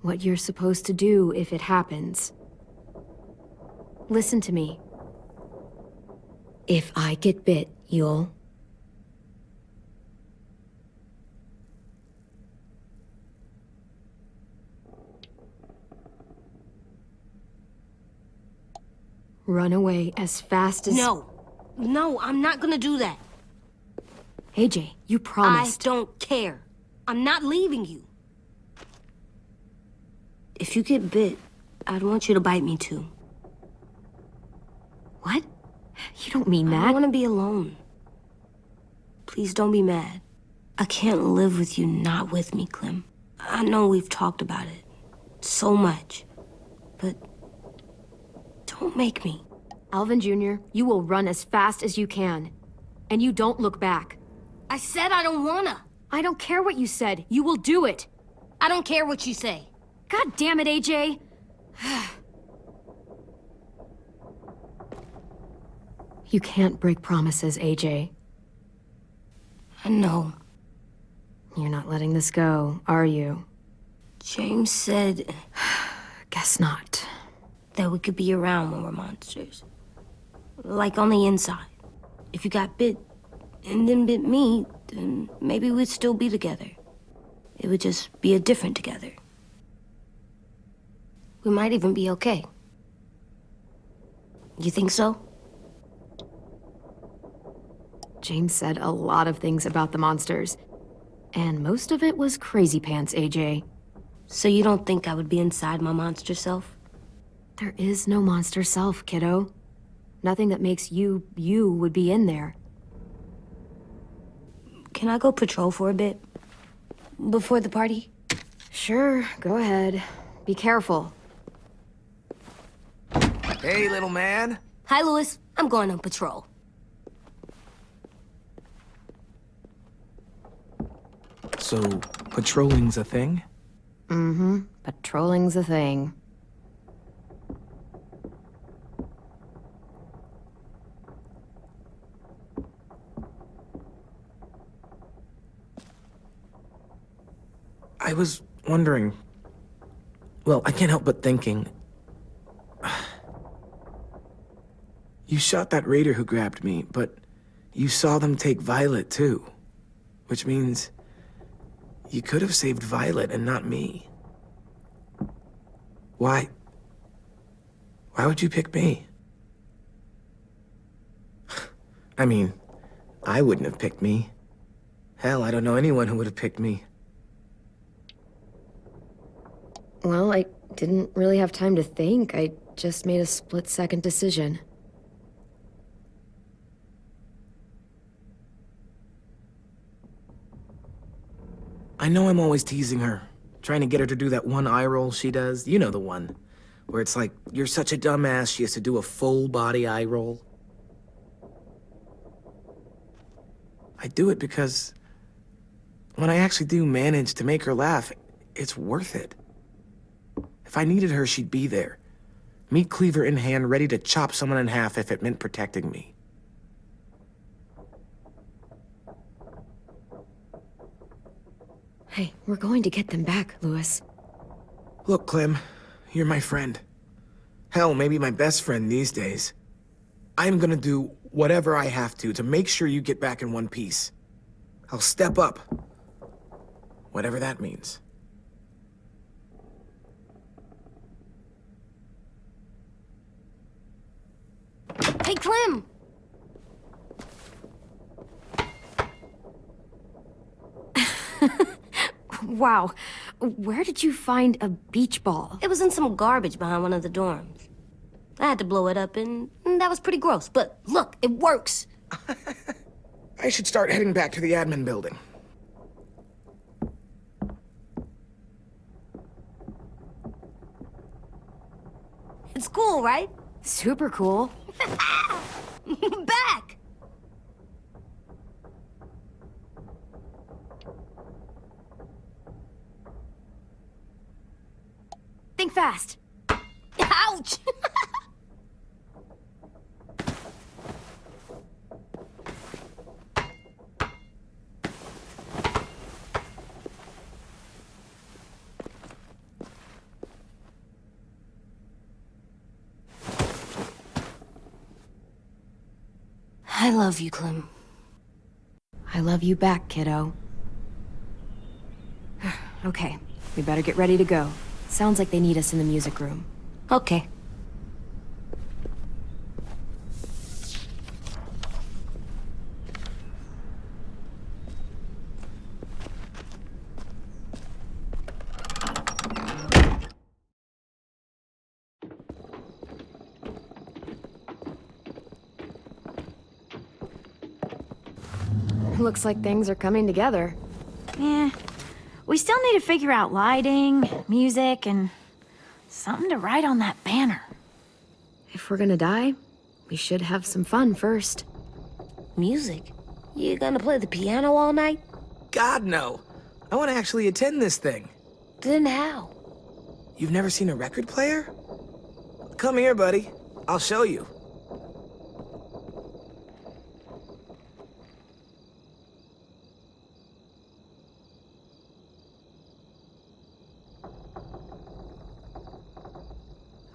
What you're supposed to do if it happens. Listen to me. If I get bit, you'll... run away as fast as... No, I'm not gonna do that. AJ, you promised. I don't care. I'm not leaving you. If you get bit, I'd want you to bite me too. What? You don't mean I that. don't want to be alone. Please don't be mad. I can't live with you not with me, Clem. I know we've talked about it so much, but don't make me. Alvin Jr., you will run as fast as you can. And you don't look back. I said I don't wanna. I don't care what you said. You will do it. I don't care what you say. God damn it, AJ. You can't break promises, AJ. I know. You're not letting this go, are you? James said Guess not. that we could be around when we're monsters. Like on the inside. If you got bit and then bit me, then maybe we'd still be together. It would just be a different together. We might even be okay. You think so? James said a lot of things about the monsters. And most of it was crazy pants, AJ. So you don't think I would be inside my monster self? There is no monster self, kiddo. Nothing that makes you, you would be in there. Can I go patrol for a bit? Before the party? Sure, go ahead. Be careful. Hey, little man. Hi, Louis. I'm going on patrol. So, patrolling's a thing? Mm-hmm. Patrolling's a thing. I was wondering... Well, I can't help but thinking... You shot that raider who grabbed me, but you saw them take Violet too. Which means you could have saved Violet and not me. Why? Why would you pick me? I mean, I wouldn't have picked me. Hell, I don't know anyone who would have picked me. Well, I didn't really have time to think. I just made a split-second decision. I know I'm always teasing her, trying to get her to do that one eye roll she does. You know the one, where it's like, you're such a dumbass, she has to do a full-body eye roll. I do it because when I actually do manage to make her laugh, it's worth it. If I needed her, she'd be there. Meat cleaver in hand, ready to chop someone in half if it meant protecting me. Hey, we're going to get them back, Louis. Look, Clem, you're my friend. Hell, maybe my best friend these days. I'm gonna do whatever I have to make sure you get back in one piece. I'll step up. Whatever that means. Hey, Clem! Wow, where did you find a beach ball? It was in some garbage behind one of the dorms. I had to blow it up, and that was pretty gross. But look, it works. I should start heading back to the admin building. It's cool, right? Super cool. Back! Think fast. Ouch! I love you, Clem. I love you back, kiddo. Okay, we better get ready to go. Sounds like they need us in the music room. Okay. Looks like things are coming together. Yeah. We still need to figure out lighting, music, and something to write on that banner. If we're gonna die, we should have some fun first. Music? You gonna play the piano all night? God, no. I want to actually attend this thing. Then how? You've never seen a record player? Come here, buddy. I'll show you.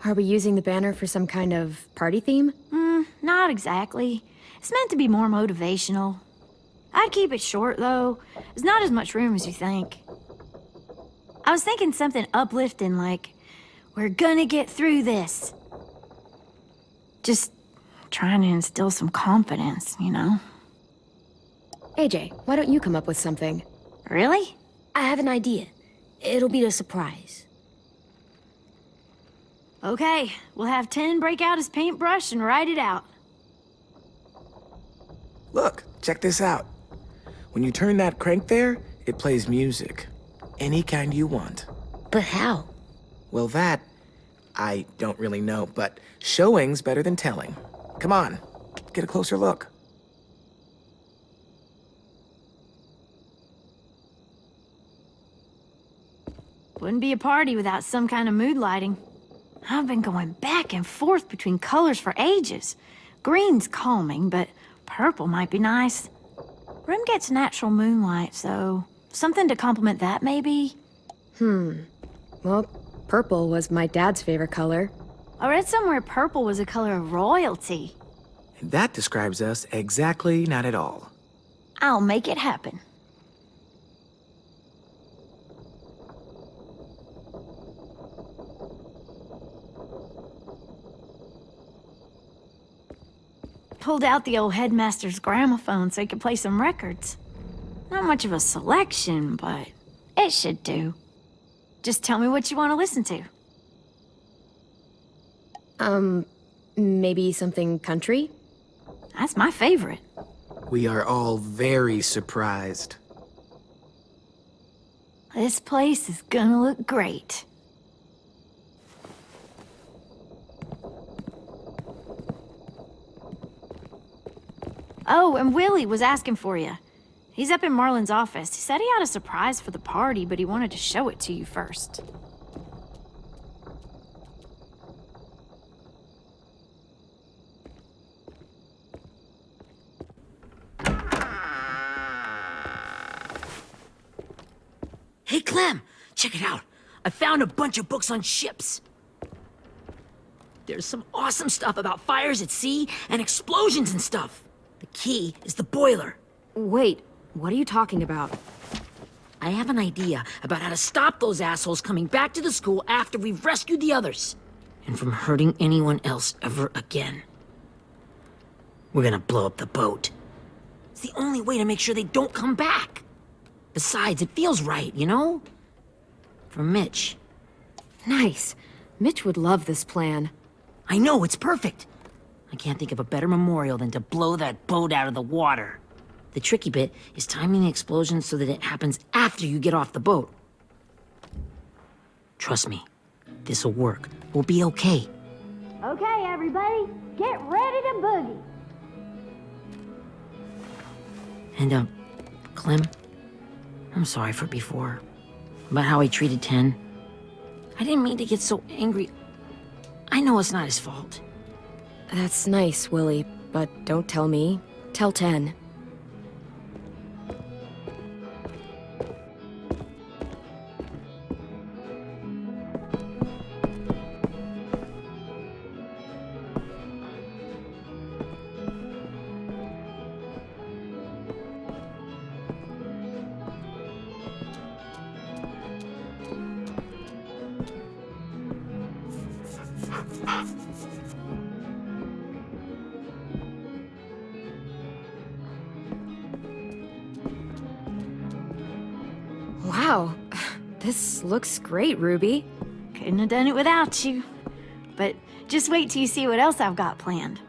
Are we using the banner for some kind of party theme? Not exactly. It's meant to be more motivational. I'd keep it short, though. There's not as much room as you think. I was thinking something uplifting like, we're gonna get through this. Just trying to instill some confidence, you know? AJ, why don't you come up with something? Really? I have an idea. It'll be a surprise. Okay, we'll have 10 break out his paintbrush and write it out. Look, check this out. When you turn that crank there, it plays music. Any kind you want. But how? Well, that, I don't really know, but showing's better than telling. Come on, get a closer look. Wouldn't be a party without some kind of mood lighting. I've been going back and forth between colors for ages. Green's calming, but purple might be nice. Room gets natural moonlight, so something to complement that, maybe? Well, purple was my dad's favorite color. I read somewhere purple was a color of royalty. And that describes us exactly not at all. I'll make it happen. Pulled out the old headmaster's gramophone so he could play some records. Not much of a selection, but it should do. Just tell me what you want to listen to. Maybe something country? That's my favorite. We are all very surprised. This place is gonna look great. Oh, and Willie was asking for you. He's up in Marlin's office. He said he had a surprise for the party, but he wanted to show it to you first. Hey, Clem, check it out. I found a bunch of books on ships. There's some awesome stuff about fires at sea and explosions and stuff. The key is the boiler. Wait, what are you talking about? I have an idea about how to stop those assholes coming back to the school after we've rescued the others. And from hurting anyone else ever again. We're gonna blow up the boat. It's the only way to make sure they don't come back. Besides, it feels right, you know? For Mitch. Nice. Mitch would love this plan. I know, it's perfect. I can't think of a better memorial than to blow that boat out of the water. The tricky bit is timing the explosion so that it happens after you get off the boat. Trust me, this'll work. We'll be okay. Okay, everybody, get ready to boogie. And, Clem, I'm sorry for before. About how he treated Ten. I didn't mean to get so angry. I know it's not his fault. That's nice, Willie, but don't tell me. Tell 10. Wow, this looks great, Ruby. Couldn't have done it without you. But just wait till you see what else I've got planned.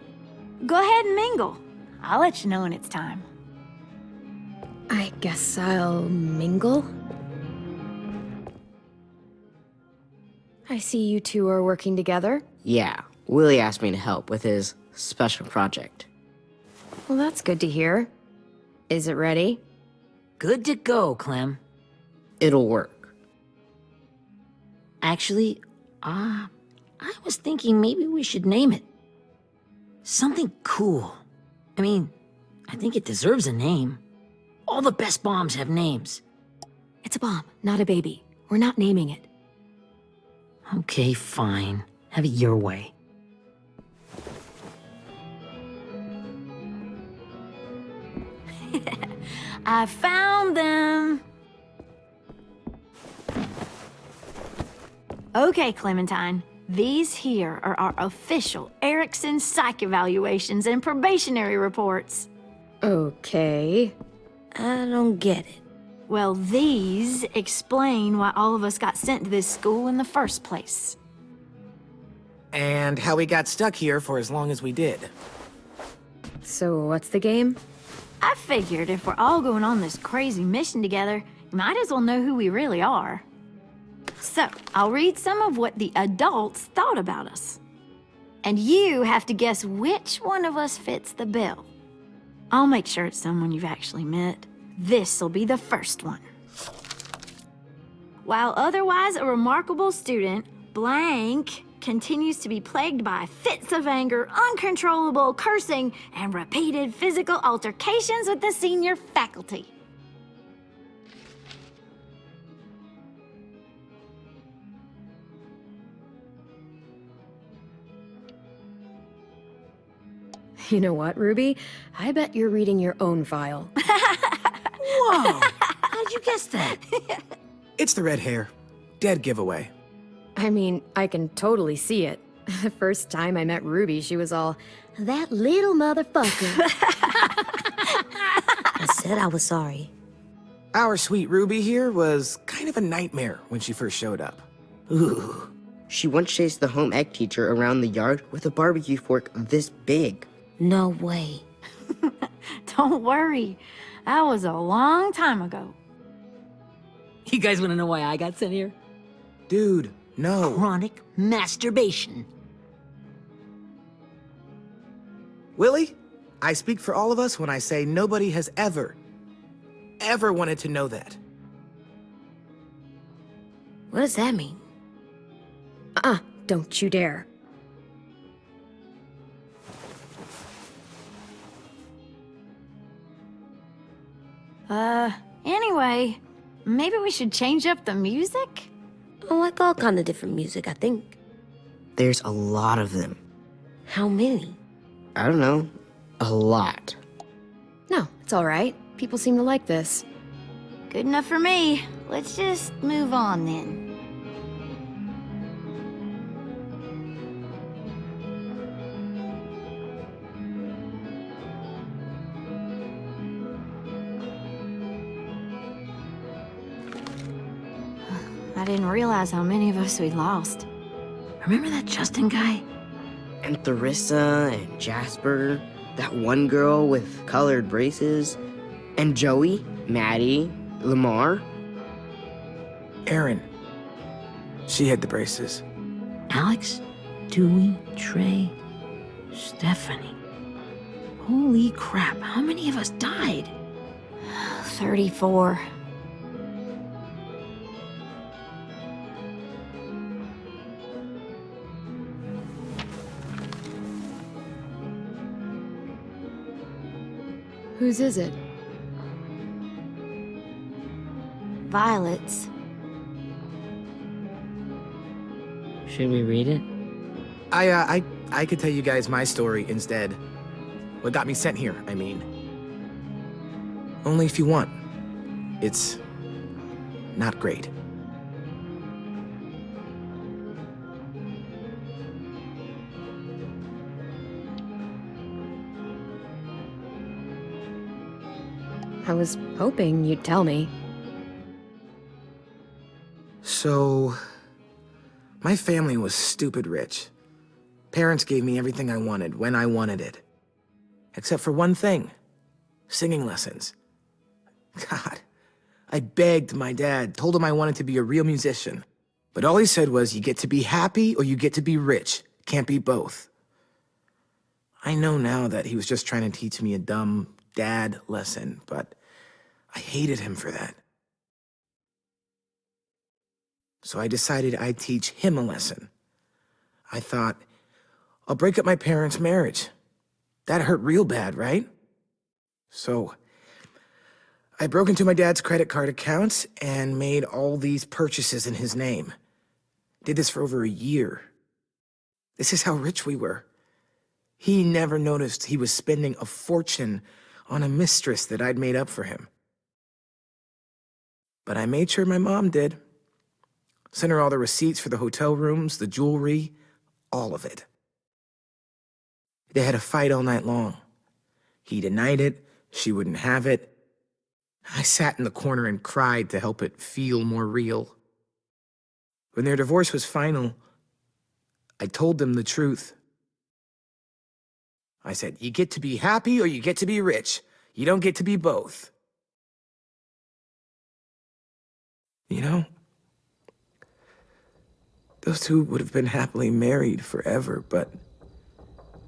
Go ahead and mingle. I'll let you know when it's time. I guess I'll mingle? I see you two are working together. Yeah, Willie asked me to help with his special project. Well, that's good to hear. Is it ready? Good to go, Clem. It'll work. Actually, I was thinking maybe we should name it. Something cool. I mean, I think it deserves a name. All the best bombs have names. It's a bomb, not a baby. We're not naming it. Okay, fine. Have it your way. I found them. Okay, Clementine. These here are our official Erickson psych evaluations and probationary reports. Okay. I don't get it. Well, these explain why all of us got sent to this school in the first place. And how we got stuck here for as long as we did. So what's the game? I figured if we're all going on this crazy mission together, you might as well know who we really are. So, I'll read some of what the adults thought about us. And you have to guess which one of us fits the bill. I'll make sure it's someone you've actually met. This'll be the first one. While otherwise a remarkable student, blank continues to be plagued by fits of anger, uncontrollable cursing, and repeated physical altercations with the senior faculty. You know what, Ruby? I bet you're reading your own file. Whoa! How'd you guess that? It's the red hair. Dead giveaway. I mean, I can totally see it. The first time I met Ruby, she was all, "That little motherfucker." I said I was sorry. Our sweet Ruby here was kind of a nightmare when she first showed up. Ooh. She once chased the home ec teacher around the yard with a barbecue fork this big. No way. Don't worry. That was a long time ago. You guys want to know why I got sent here? Dude, no. Chronic masturbation. Willie, I speak for all of us when I say nobody has ever wanted to know that. What does that mean? Don't you dare. Anyway, maybe we should change up the music? I like all kind of different music, I think. There's a lot of them. How many? I don't know. A lot. No, it's all right. People seem to like this. Good enough for me. Let's just move on then. I didn't realize how many of us we'd lost. Remember that Justin guy? And Theresa and Jasper. That one girl with colored braces. And Joey, Maddie, Lamar. Erin. She had the braces. Alex, Dewey, Trey, Stephanie. Holy crap, how many of us died? 34. Whose is it? Violet's. Should we read it? I could tell you guys my story instead. What got me sent here, I mean. Only if you want. It's not great. I was hoping you'd tell me. So, my family was stupid rich. Parents gave me everything I wanted when I wanted it. Except for one thing. Singing lessons. God, I begged my dad, told him I wanted to be a real musician. But all he said was, you get to be happy or you get to be rich. Can't be both. I know now that he was just trying to teach me a dumb dad lesson, but I hated him for that. So I decided I'd teach him a lesson. I thought, I'll break up my parents' marriage. That hurt real bad, right? So I broke into my dad's credit card accounts and made all these purchases in his name. Did this for over a year. This is how rich we were. He never noticed he was spending a fortune on a mistress that I'd made up for him. But I made sure my mom did. Sent her all the receipts for the hotel rooms, the jewelry, all of it. They had a fight all night long. He denied it, she wouldn't have it. I sat in the corner and cried to help it feel more real. When their divorce was final, I told them the truth. I said, you get to be happy or you get to be rich. You don't get to be both. You know, those two would have been happily married forever, but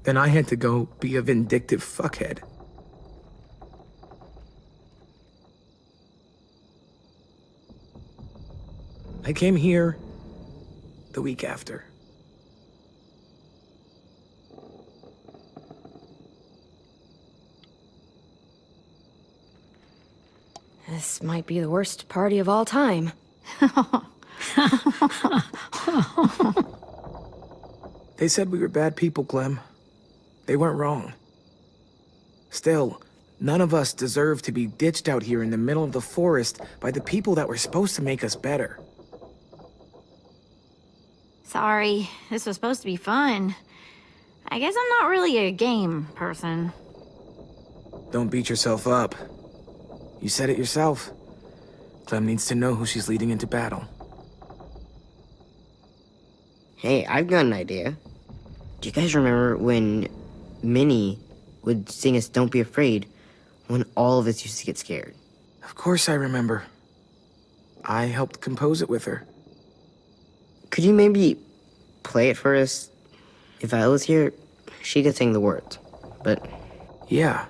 then I had to go be a vindictive fuckhead. I came here the week after. This might be the worst party of all time. They said we were bad people, Clem. They weren't wrong. Still, none of us deserve to be ditched out here in the middle of the forest by the people that were supposed to make us better. Sorry, this was supposed to be fun. I guess I'm not really a game person. Don't beat yourself up. You said it yourself. Clem needs to know who she's leading into battle. Hey, I've got an idea. Do you guys remember when Minnie would sing us Don't Be Afraid when all of us used to get scared? Of course I remember. I helped compose it with her. Could you maybe play it for us? If I was here, she could sing the words, but... Yeah.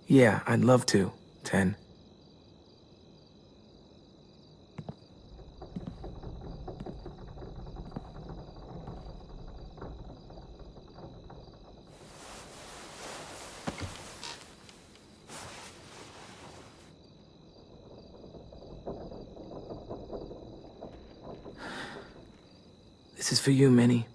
Yeah, I'd love to, Ten. This is for you, Minnie.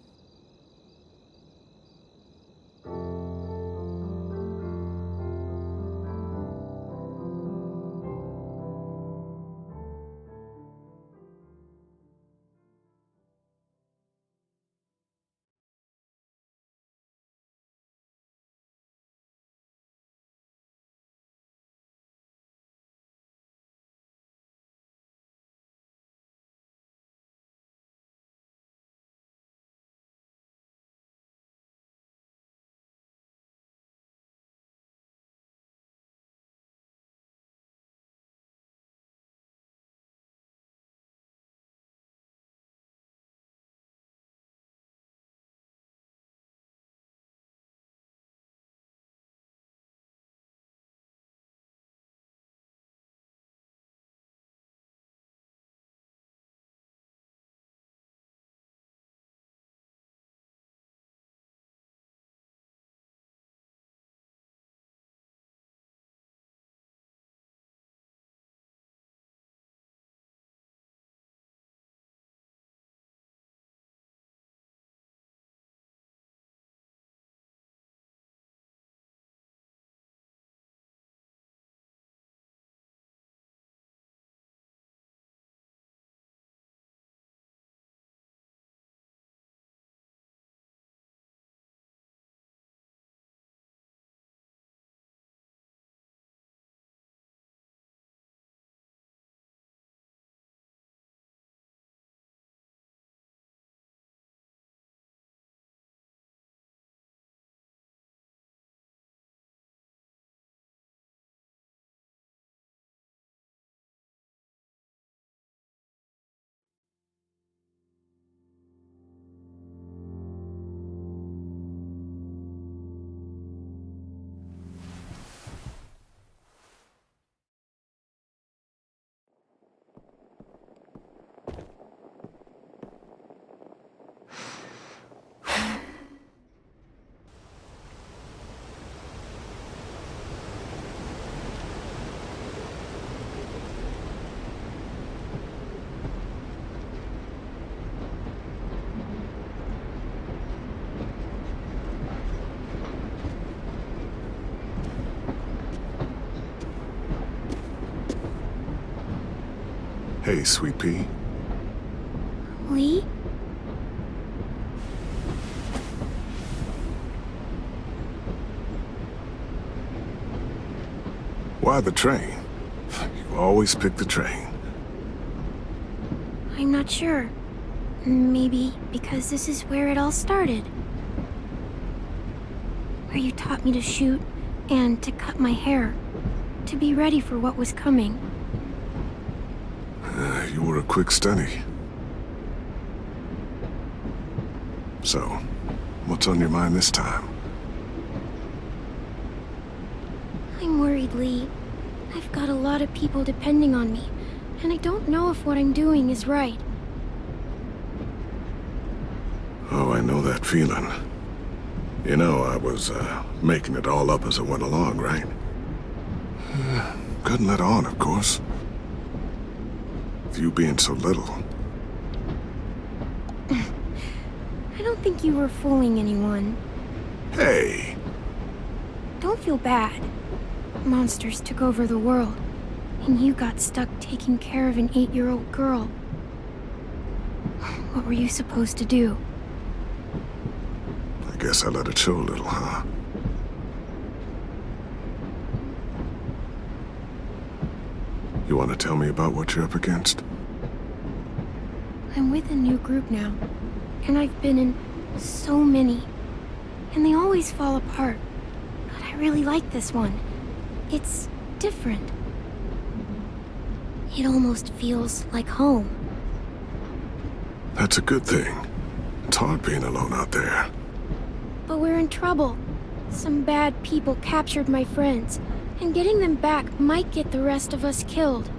Hey, Sweet Pea. Lee? Why the train? You always pick the train. I'm not sure. Maybe because this is where it all started. Where you taught me to shoot and to cut my hair. To be ready for what was coming. You were a quick study. So, what's on your mind this time? I'm worried, Lee. I've got a lot of people depending on me, and I don't know if what I'm doing is right. Oh, I know that feeling. You know, I was, making it all up as I went along, right? Couldn't let on, of course. With you being so little. I don't think you were fooling anyone. Hey! Don't feel bad. Monsters took over the world, and you got stuck taking care of an 8-year-old girl. What were you supposed to do? I guess I let it show a little, huh? You want to tell me about what you're up against? I'm with a new group now, and I've been in so many, and they always fall apart. But I really like this one. It's different. It almost feels like home. That's a good thing. It's hard being alone out there. But we're in trouble. Some bad people captured my friends, and getting them back might get the rest of us killed.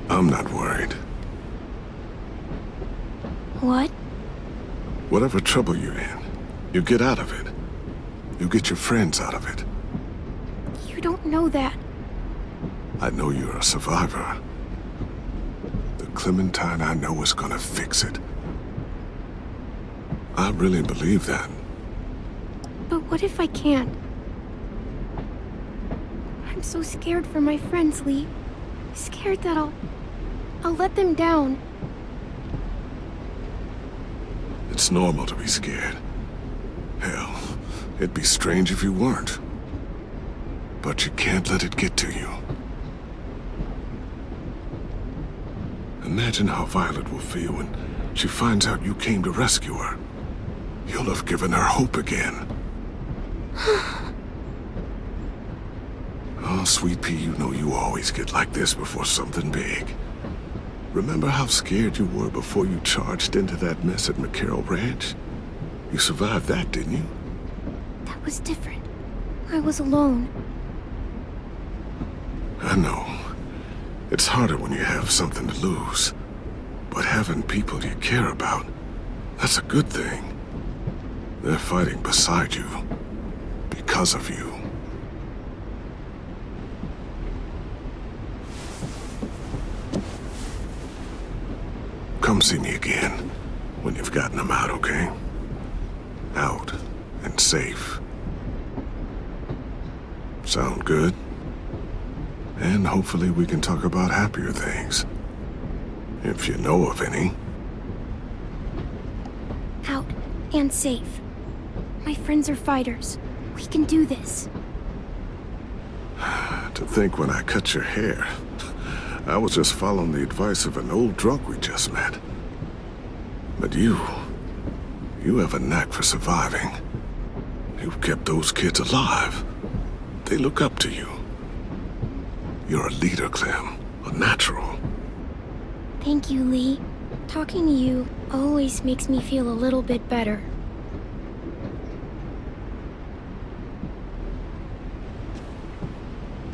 I'm not worried. What? Whatever trouble you're in, you get out of it. You get your friends out of it. You don't know that. I know you're a survivor. The Clementine I know is gonna fix it. I really believe that. But what if I can't? I'm so scared for my friends, Lee. Scared that I'll let them down. It's normal to be scared. Hell, it'd be strange if you weren't. But you can't let it get to you. Imagine how Violet will feel when she finds out you came to rescue her. You'll have given her hope again. Oh, Sweet Pea, you know you always get like this before something big. Remember how scared you were before you charged into that mess at McCarroll Ranch? You survived that, didn't you? That was different. I was alone. I know. It's harder when you have something to lose. But having people you care about, that's a good thing. They're fighting beside you. Because of you. Come see me again when you've gotten them out, okay? Out and safe. Sound good? And hopefully we can talk about happier things. If you know of any. Out and safe. My friends are fighters. We can do this. To think when I cut your hair, I was just following the advice of an old drunk we just met. But you have a knack for surviving. You've kept those kids alive. They look up to you. You're a leader, Clem. A natural. Thank you, Lee. Talking to you always makes me feel a little bit better.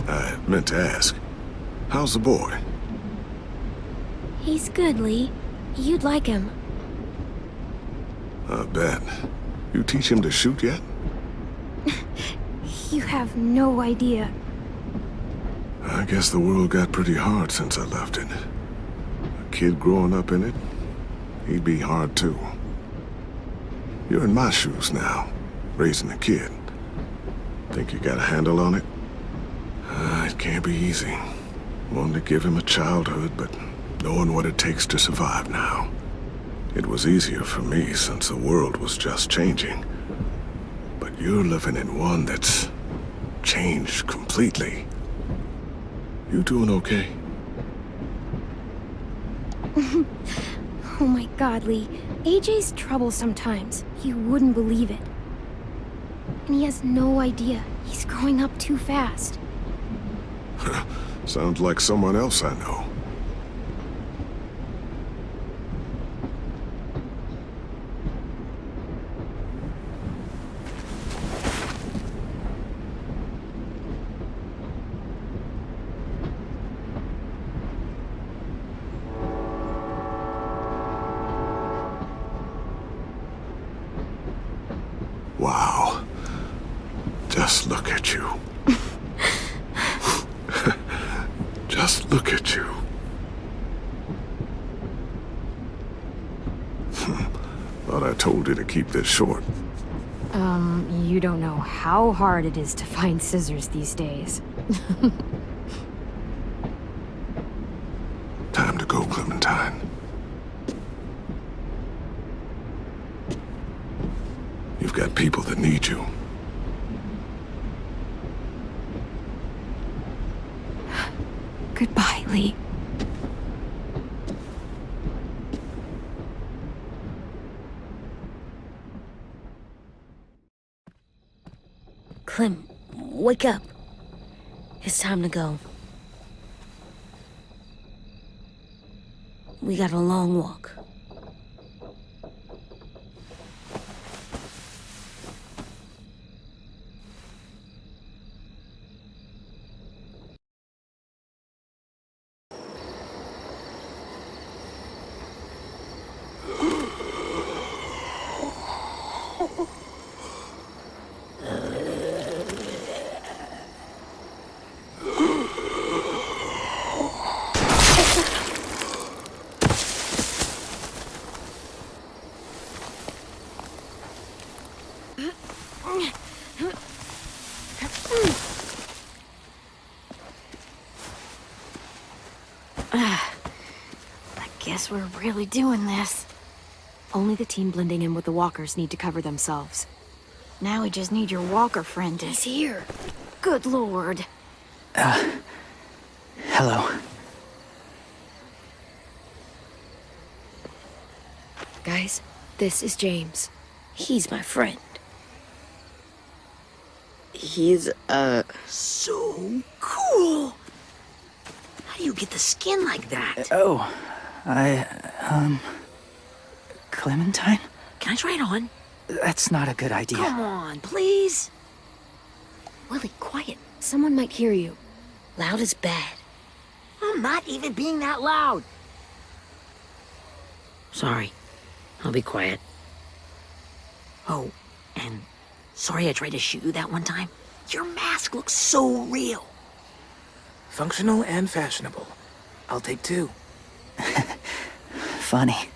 I meant to ask, how's the boy? He's good, Lee. You'd like him. I bet. You teach him to shoot yet? You have no idea. I guess the world got pretty hard since I left it. A kid growing up in it, he'd be hard too. You're in my shoes now, raising a kid. Think you got a handle on it? It can't be easy. Wanting to give him a childhood, but knowing what it takes to survive now. It was easier for me since the world was just changing. But you're living in one that's changed completely. You doing okay? Oh my God, Lee. AJ's trouble sometimes. You wouldn't believe it. And he has no idea. He's growing up too fast. Sounds like someone else I know. Wow. Just look at you. Just look at you. Thought I told you to keep this short. You don't know how hard it is to find scissors these days. Time to go, Clementine. You've got people that need you. Goodbye, Lee. Clem, wake up. It's time to go. We got a long walk. Guess we're really doing this. Only the team blending in with the walkers need to cover themselves. Now we just need your walker friend to... He's here. Good lord. Hello. Guys, this is James. He's my friend. He's, So cool! How do you get the skin like that? Oh, Clementine? Can I try it on? That's not a good idea. Come on, please. Willie, quiet. Someone might hear you. Loud is bad. I'm not even being that loud. Sorry. I'll be quiet. Oh, and sorry I tried to shoot you that one time. Your mask looks so real. Functional and fashionable. I'll take two. Funny.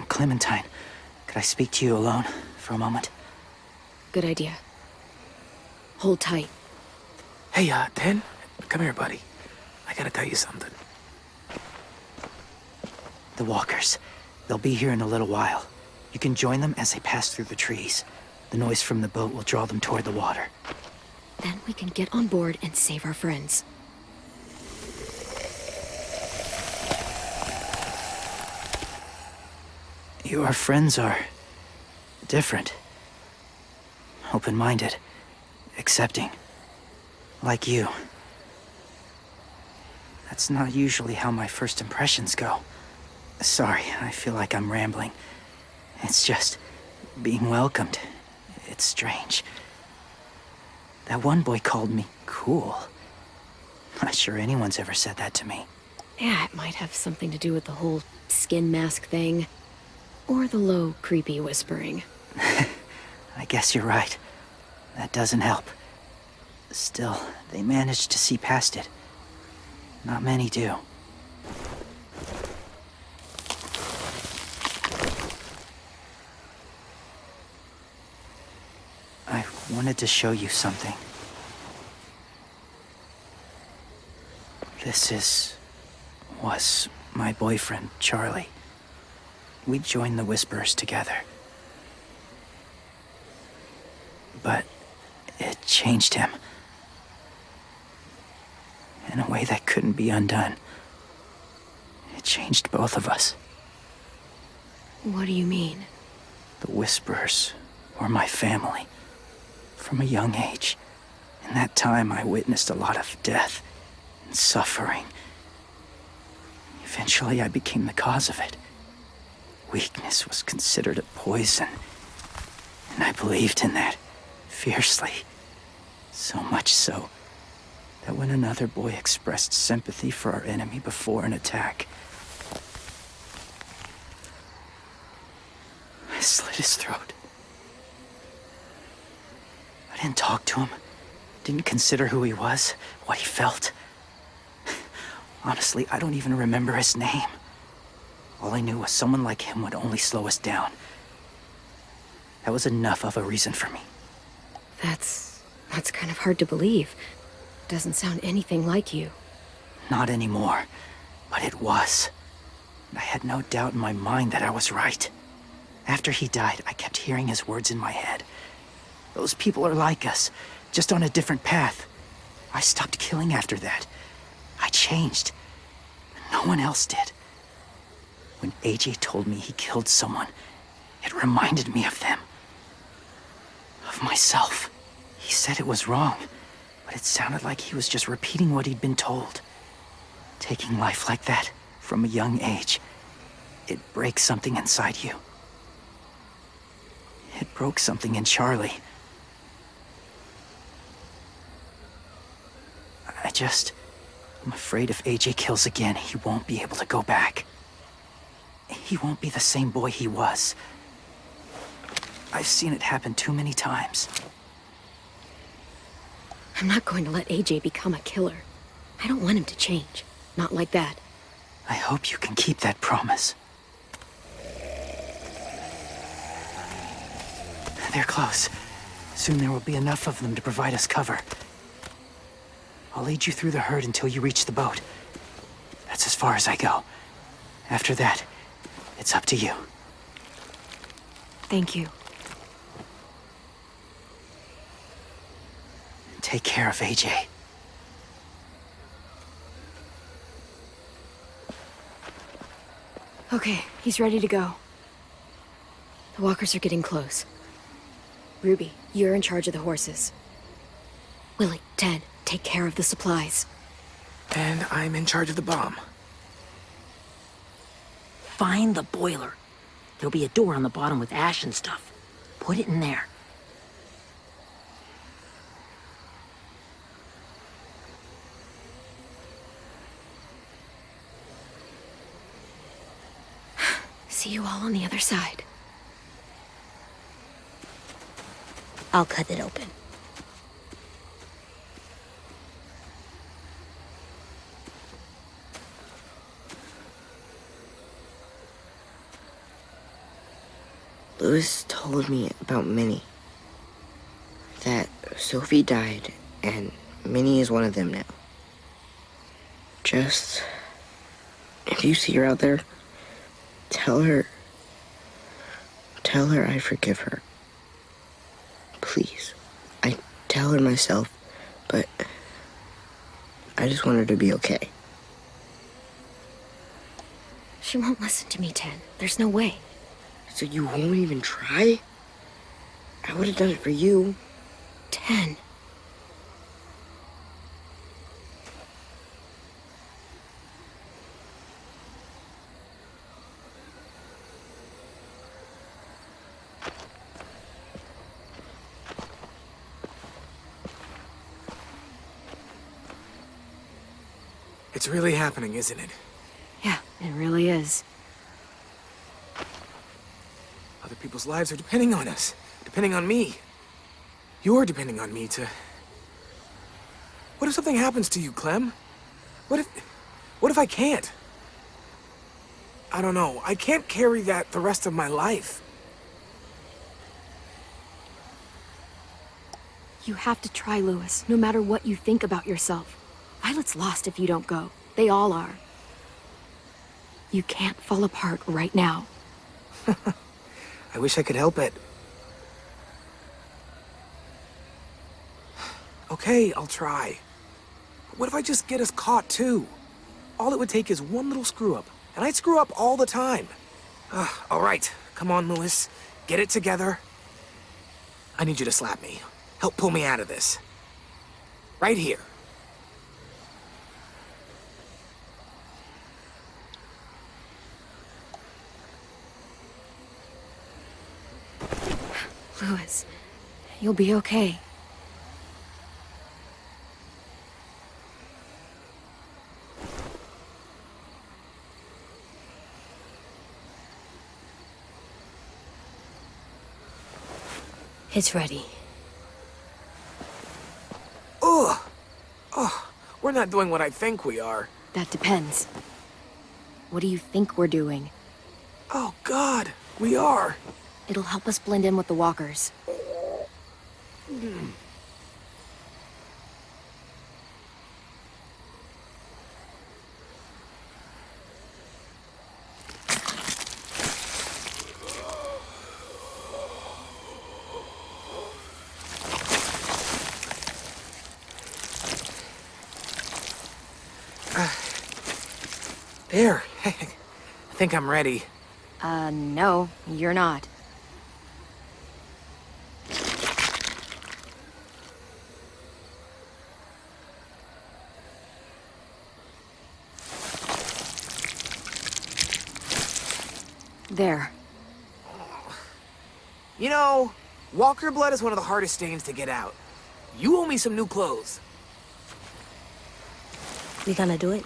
Clementine, could I speak to you alone for a moment? Good idea. Hold tight. Hey, Dan, come here, buddy. I gotta tell you something. The walkers. They'll be here in a little while. You can join them as they pass through the trees. The noise from the boat will draw them toward the water. Then we can get on board and save our friends. Your friends are different. Open-minded. Accepting. Like you. That's not usually how my first impressions go. Sorry, I feel like I'm rambling. It's just being welcomed. It's strange. That one boy called me cool. Not sure anyone's ever said that to me. Yeah, it might have something to do with the whole skin mask thing. Or the low, creepy whispering. I guess you're right. That doesn't help. Still, they managed to see past it. Not many do. I wanted to show you something. Was my boyfriend, Charlie. We joined the Whisperers together. But it changed him. In a way that couldn't be undone. It changed both of us. What do you mean? The Whisperers were my family. From a young age. In that time, I witnessed a lot of death and suffering. Eventually, I became the cause of it. Weakness was considered a poison. And I believed in that fiercely. So much so that when another boy expressed sympathy for our enemy before an attack, I slit his throat. I didn't talk to him. Didn't consider who he was, what he felt. Honestly, I don't even remember his name. All I knew was someone like him would only slow us down. That was enough of a reason for me. That's kind of hard to believe. Doesn't sound anything like you. Not anymore, but it was. I had no doubt in my mind that I was right. After he died, I kept hearing his words in my head. Those people are like us, just on a different path. I stopped killing after that. I changed. No one else did. When AJ told me he killed someone, it reminded me of them. Of myself. He said it was wrong, but it sounded like he was just repeating what he'd been told. Taking life like that, from a young age, it breaks something inside you. It broke something in Charlie. I'm afraid if AJ kills again, he won't be able to go back. He won't be the same boy he was. I've seen it happen too many times. I'm not going to let AJ become a killer. I don't want him to change. Not like that. I hope you can keep that promise. They're close. Soon there will be enough of them to provide us cover. I'll lead you through the herd until you reach the boat. That's as far as I go. After that, it's up to you. Thank you. Take care of AJ. Okay, he's ready to go. The walkers are getting close. Ruby, you're in charge of the horses. Willie, Ted, take care of the supplies. And I'm in charge of the bomb. Find the boiler. There'll be a door on the bottom with ash and stuff. Put it in there. See you all on the other side. I'll cut it open. Lewis told me about Minnie. That Sophie died, and Minnie is one of them now. Just... if you see her out there, tell her I forgive her. Please. I tell her myself, but I just want her to be okay. She won't listen to me, Ted. There's no way. So you won't even try? I would have done it for you. 10. It's really happening, isn't it? Yeah, it really is. Other people's lives are depending on us. Depending on me. You're depending on me to... What if something happens to you, Clem? What if I can't? I don't know. I can't carry that the rest of my life. You have to try, Lewis, no matter what you think about yourself. Violet's lost if you don't go. They all are. You can't fall apart right now. I wish I could help it. Okay, I'll try. But what if I just get us caught, too? All it would take is one little screw-up, and I'd screw up all the time. All right, come on, Lewis. Get it together. I need you to slap me. Help pull me out of this. Right here. Lewis, you'll be okay. It's ready. Ugh! Oh, we're not doing what I think we are. That depends. What do you think we're doing? Oh, God, we are. It'll help us blend in with the walkers. There. I think I'm ready. No, you're not. There. You know, walker blood is one of the hardest stains to get out. You owe me some new clothes. We gonna do it?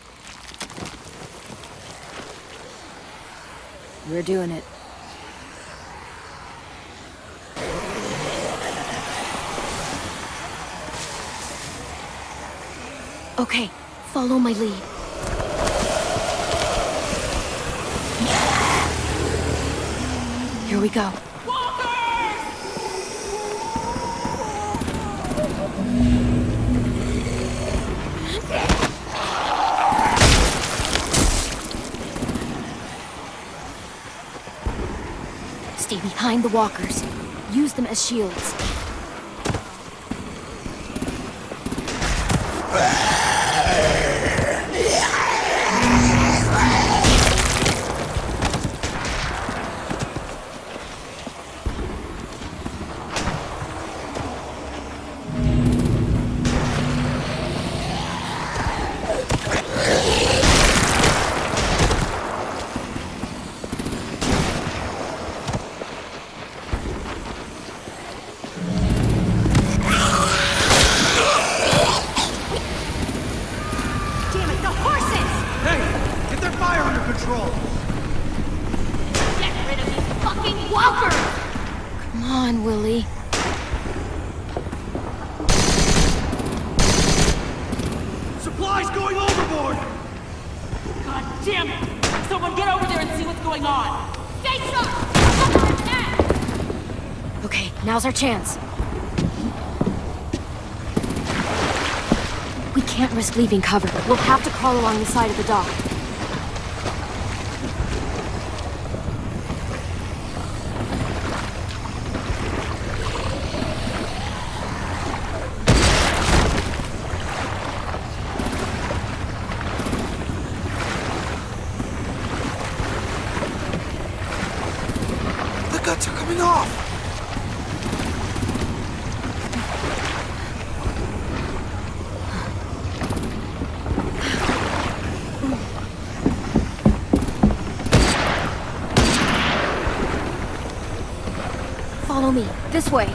We're doing it. Okay, follow my lead. Here we go. Stay behind the walkers. Use them as shields. Come on, Willie. Supplies going overboard! God damn it! Someone get over there and see what's going on! Stay sharp! Okay, now's our chance. We can't risk leaving cover. We'll have to crawl along the side of the dock. The guts are coming off. Follow me. This way.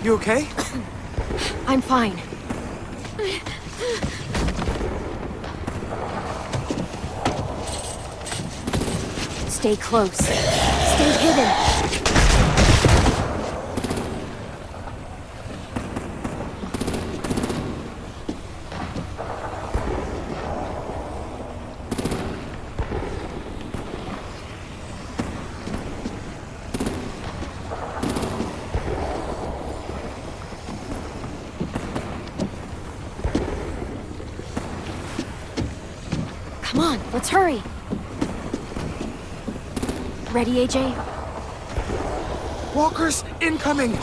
You okay? I'm fine. Stay close. Stay hidden. Come on, let's hurry. Ready, AJ? Walkers incoming!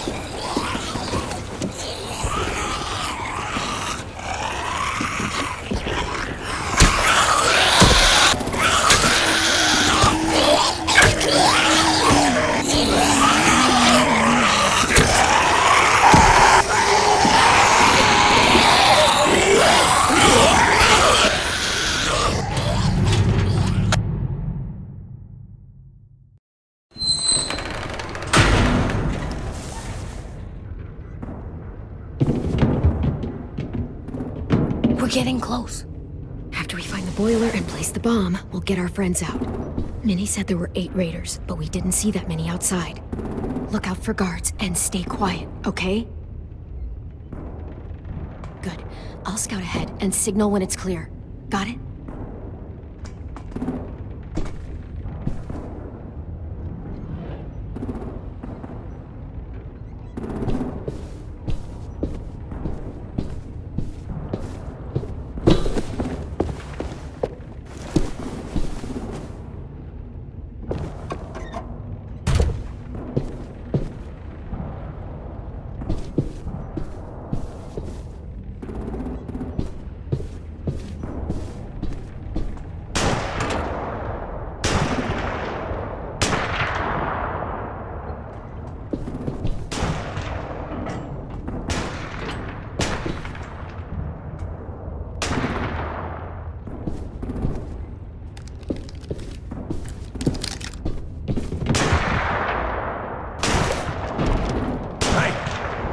getting close. After we find the boiler and place the bomb, we'll get our friends out. Minnie said there were 8 raiders, but we didn't see that many outside. Look out for guards and stay quiet, okay? Good. I'll scout ahead and signal when it's clear. Got it?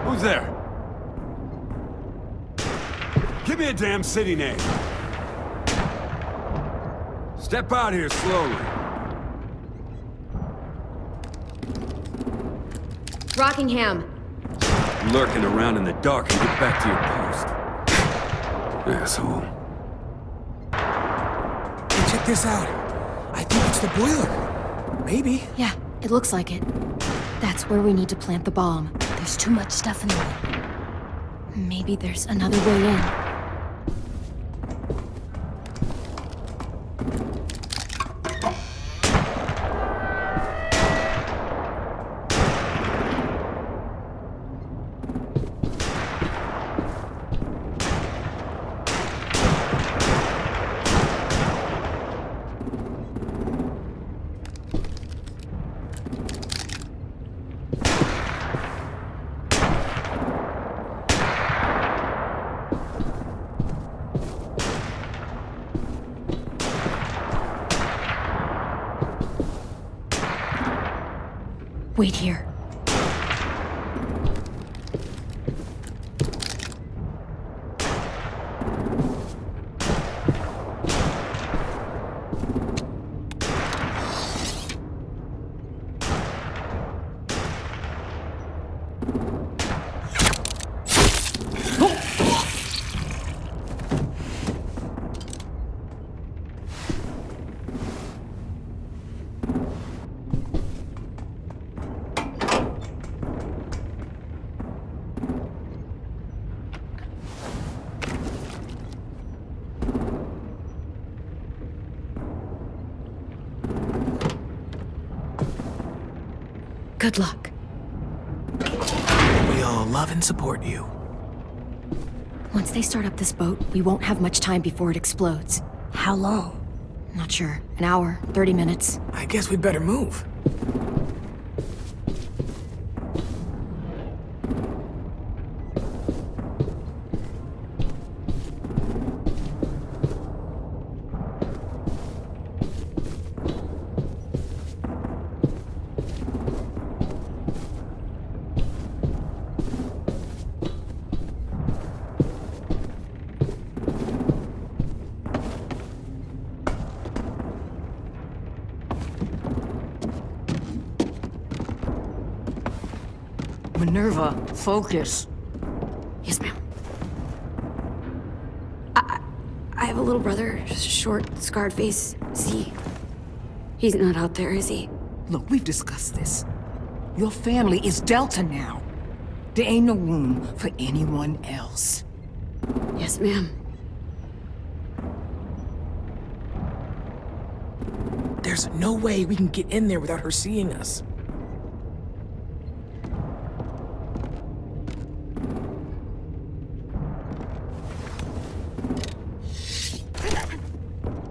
Who's there? Give me a damn city name. Step out here slowly. Rockingham. Lurking around in the dark and get back to your post. Asshole. Hey, check this out. I think it's the boiler. Maybe. Yeah, it looks like it. That's where we need to plant the bomb. There's too much stuff in the way. Maybe there's another way in. Wait here. Good luck. We all love and support you. Once they start up this boat, we won't have much time before it explodes. How long? Not sure. An hour, 30 minutes. I guess we'd better move. Minerva, focus. Yes, ma'am. I have a little brother, short, scarred face. He's not out there, is he? Look, we've discussed this. Your family is Delta now. There ain't no room for anyone else. Yes, ma'am. There's no way we can get in there without her seeing us.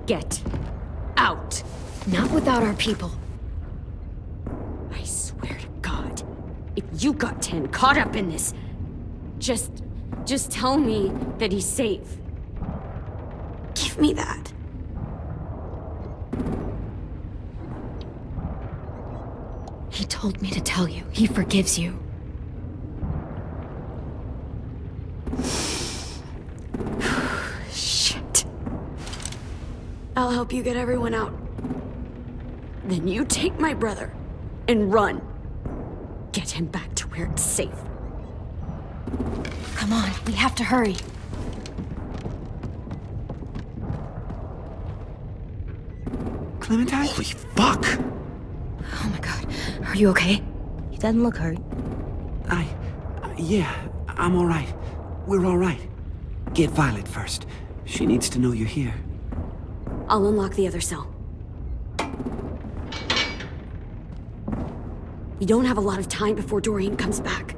Get out. Not without our people. I swear to God, if you got 10 caught up in this, just tell me that he's safe. Give me that. He told me to tell you. He forgives you. I'll help you get everyone out. Then you take my brother and run. Get him back to where it's safe. Come on, we have to hurry. Clementine? Holy fuck! Oh my god. Are you okay? He doesn't look hurt. Yeah, I'm all right. We're all right. Get Violet first. She needs to know you're here. I'll unlock the other cell. We don't have a lot of time before Doreen comes back.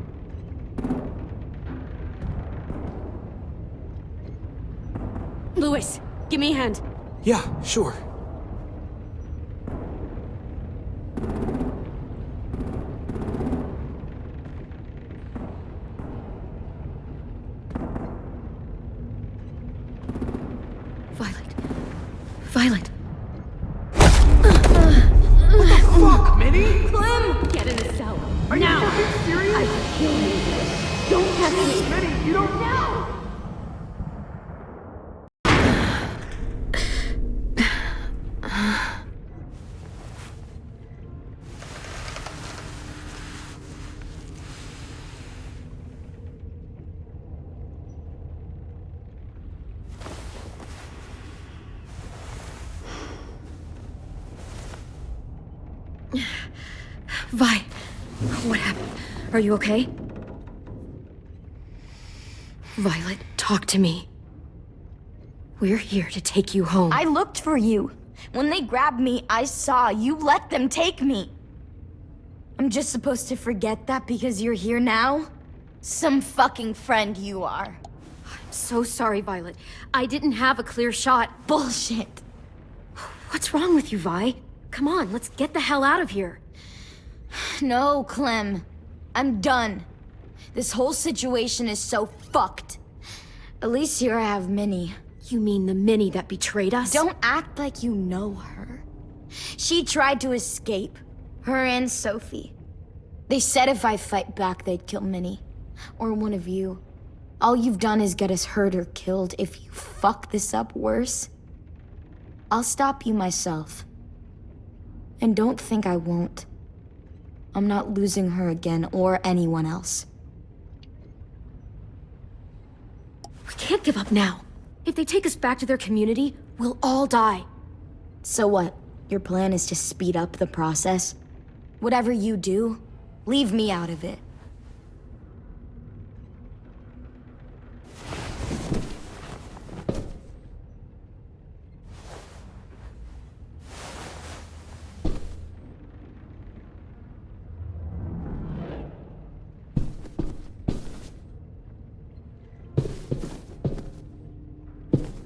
Lewis, give me a hand. Yeah, sure. Violet. Fuck, Minnie! Clem! Get in the cell. Are you fucking serious? I will kill you. Don't touch me. Minnie, you don't know! Vi, what happened? Are you okay? Violet, talk to me. We're here to take you home. I looked for you. When they grabbed me, I saw you let them take me. I'm just supposed to forget that because you're here now? Some fucking friend you are. I'm so sorry, Violet. I didn't have a clear shot. Bullshit. What's wrong with you, Vi? Come on, let's get the hell out of here. No, Clem. I'm done. This whole situation is so fucked. At least here I have Minnie. You mean the Minnie that betrayed us? Don't act like you know her. She tried to escape. Her and Sophie. They said if I fight back, they'd kill Minnie. Or one of you. All you've done is get us hurt or killed. If you fuck this up worse, I'll stop you myself. And don't think I won't. I'm not losing her again, or anyone else. We can't give up now. If they take us back to their community, we'll all die. So what? Your plan is to speed up the process? Whatever you do, leave me out of it.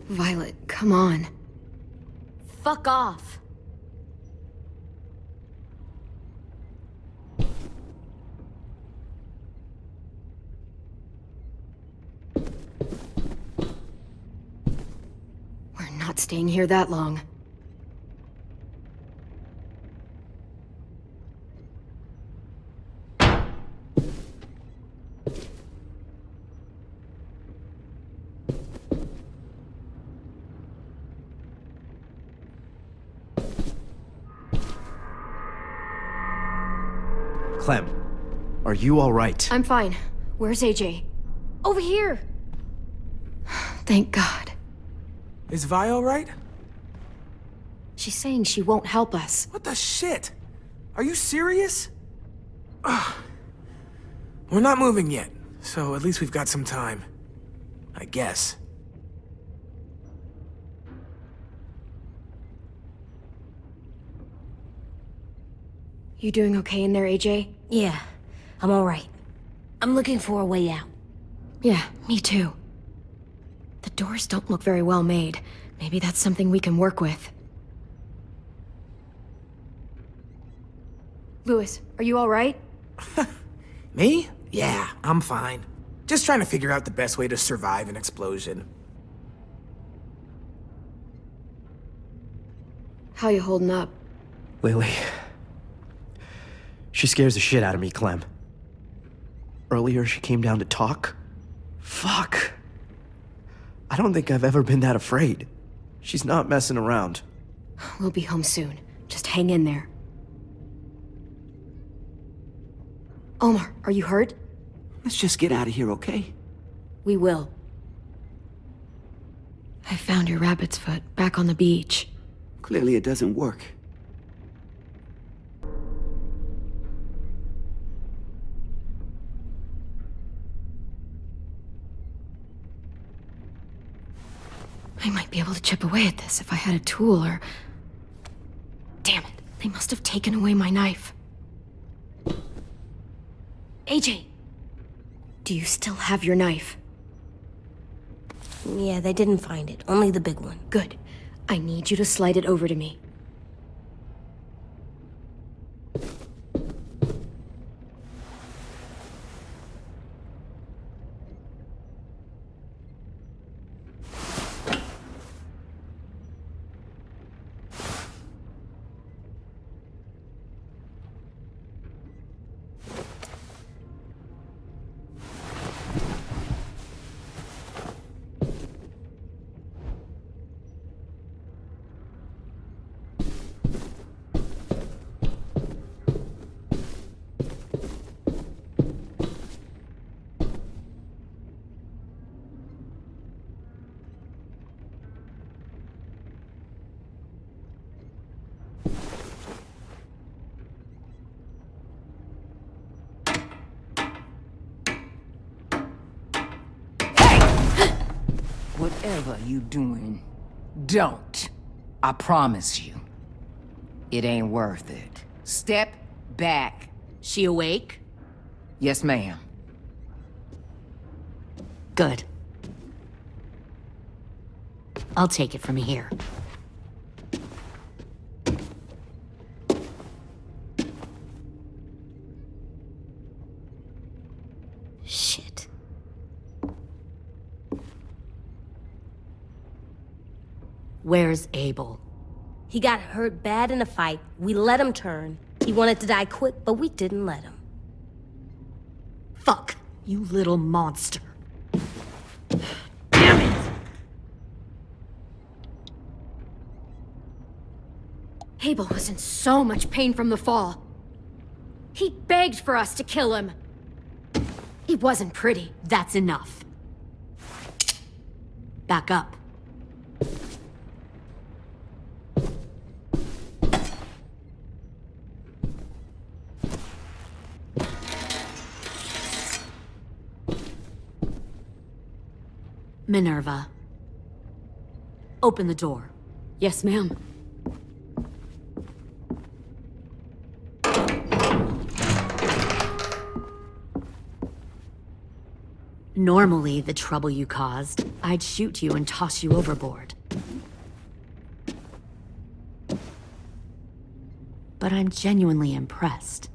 Violet, come on. Fuck off. We're not staying here that long. Clem, are you all right? I'm fine. Where's AJ? Over here! Thank God. Is Vi all right? She's saying she won't help us. What the shit? Are you serious? Ugh. We're not moving yet, so at least we've got some time. I guess. You doing okay in there, AJ? Yeah, I'm alright. I'm looking for a way out. Yeah, me too. The doors don't look very well made. Maybe that's something we can work with. Lewis, are you all right? Me? Yeah, I'm fine. Just trying to figure out the best way to survive an explosion. How you holding up? Lily. She scares the shit out of me, Clem. Earlier, she came down to talk. Fuck. I don't think I've ever been that afraid. She's not messing around. We'll be home soon. Just hang in there. Omar, are you hurt? Let's just get out of here, okay? We will. I found your rabbit's foot back on the beach. Clearly it doesn't work. I might be able to chip away at this if I had a tool or... Damn it, they must have taken away my knife. AJ, do you still have your knife? Yeah, they didn't find it. Only the big one. Good. I need you to slide it over to me. Whatever you doing, don't. I promise you. It ain't worth it. Step back. She awake? Yes, ma'am. Good. I'll take it from here. Shit. Where's Abel? He got hurt bad in a fight. We let him turn. He wanted to die quick, but we didn't let him. Fuck, you little monster. Damn it! Abel was in so much pain from the fall. He begged for us to kill him. He wasn't pretty. That's enough. Back up. Minerva. Open the door. Yes, ma'am. Normally, the trouble you caused, I'd shoot you and toss you overboard. But I'm genuinely impressed.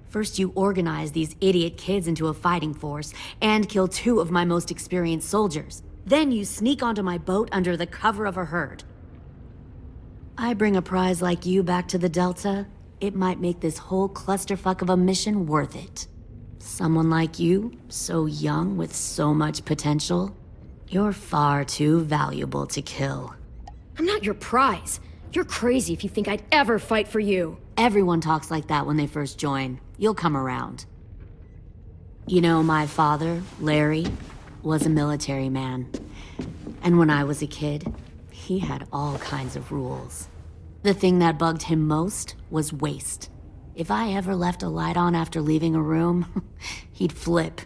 First, you organize these idiot kids into a fighting force and kill 2 of my most experienced soldiers. Then you sneak onto my boat under the cover of a herd. I bring a prize like you back to the Delta, it might make this whole clusterfuck of a mission worth it. Someone like you, so young with so much potential, you're far too valuable to kill. I'm not your prize. You're crazy if you think I'd ever fight for you. Everyone talks like that when they first join. You'll come around. You know, my father, Larry, was a military man. And when I was a kid, he had all kinds of rules. The thing that bugged him most was waste. If I ever left a light on after leaving a room, he'd flip.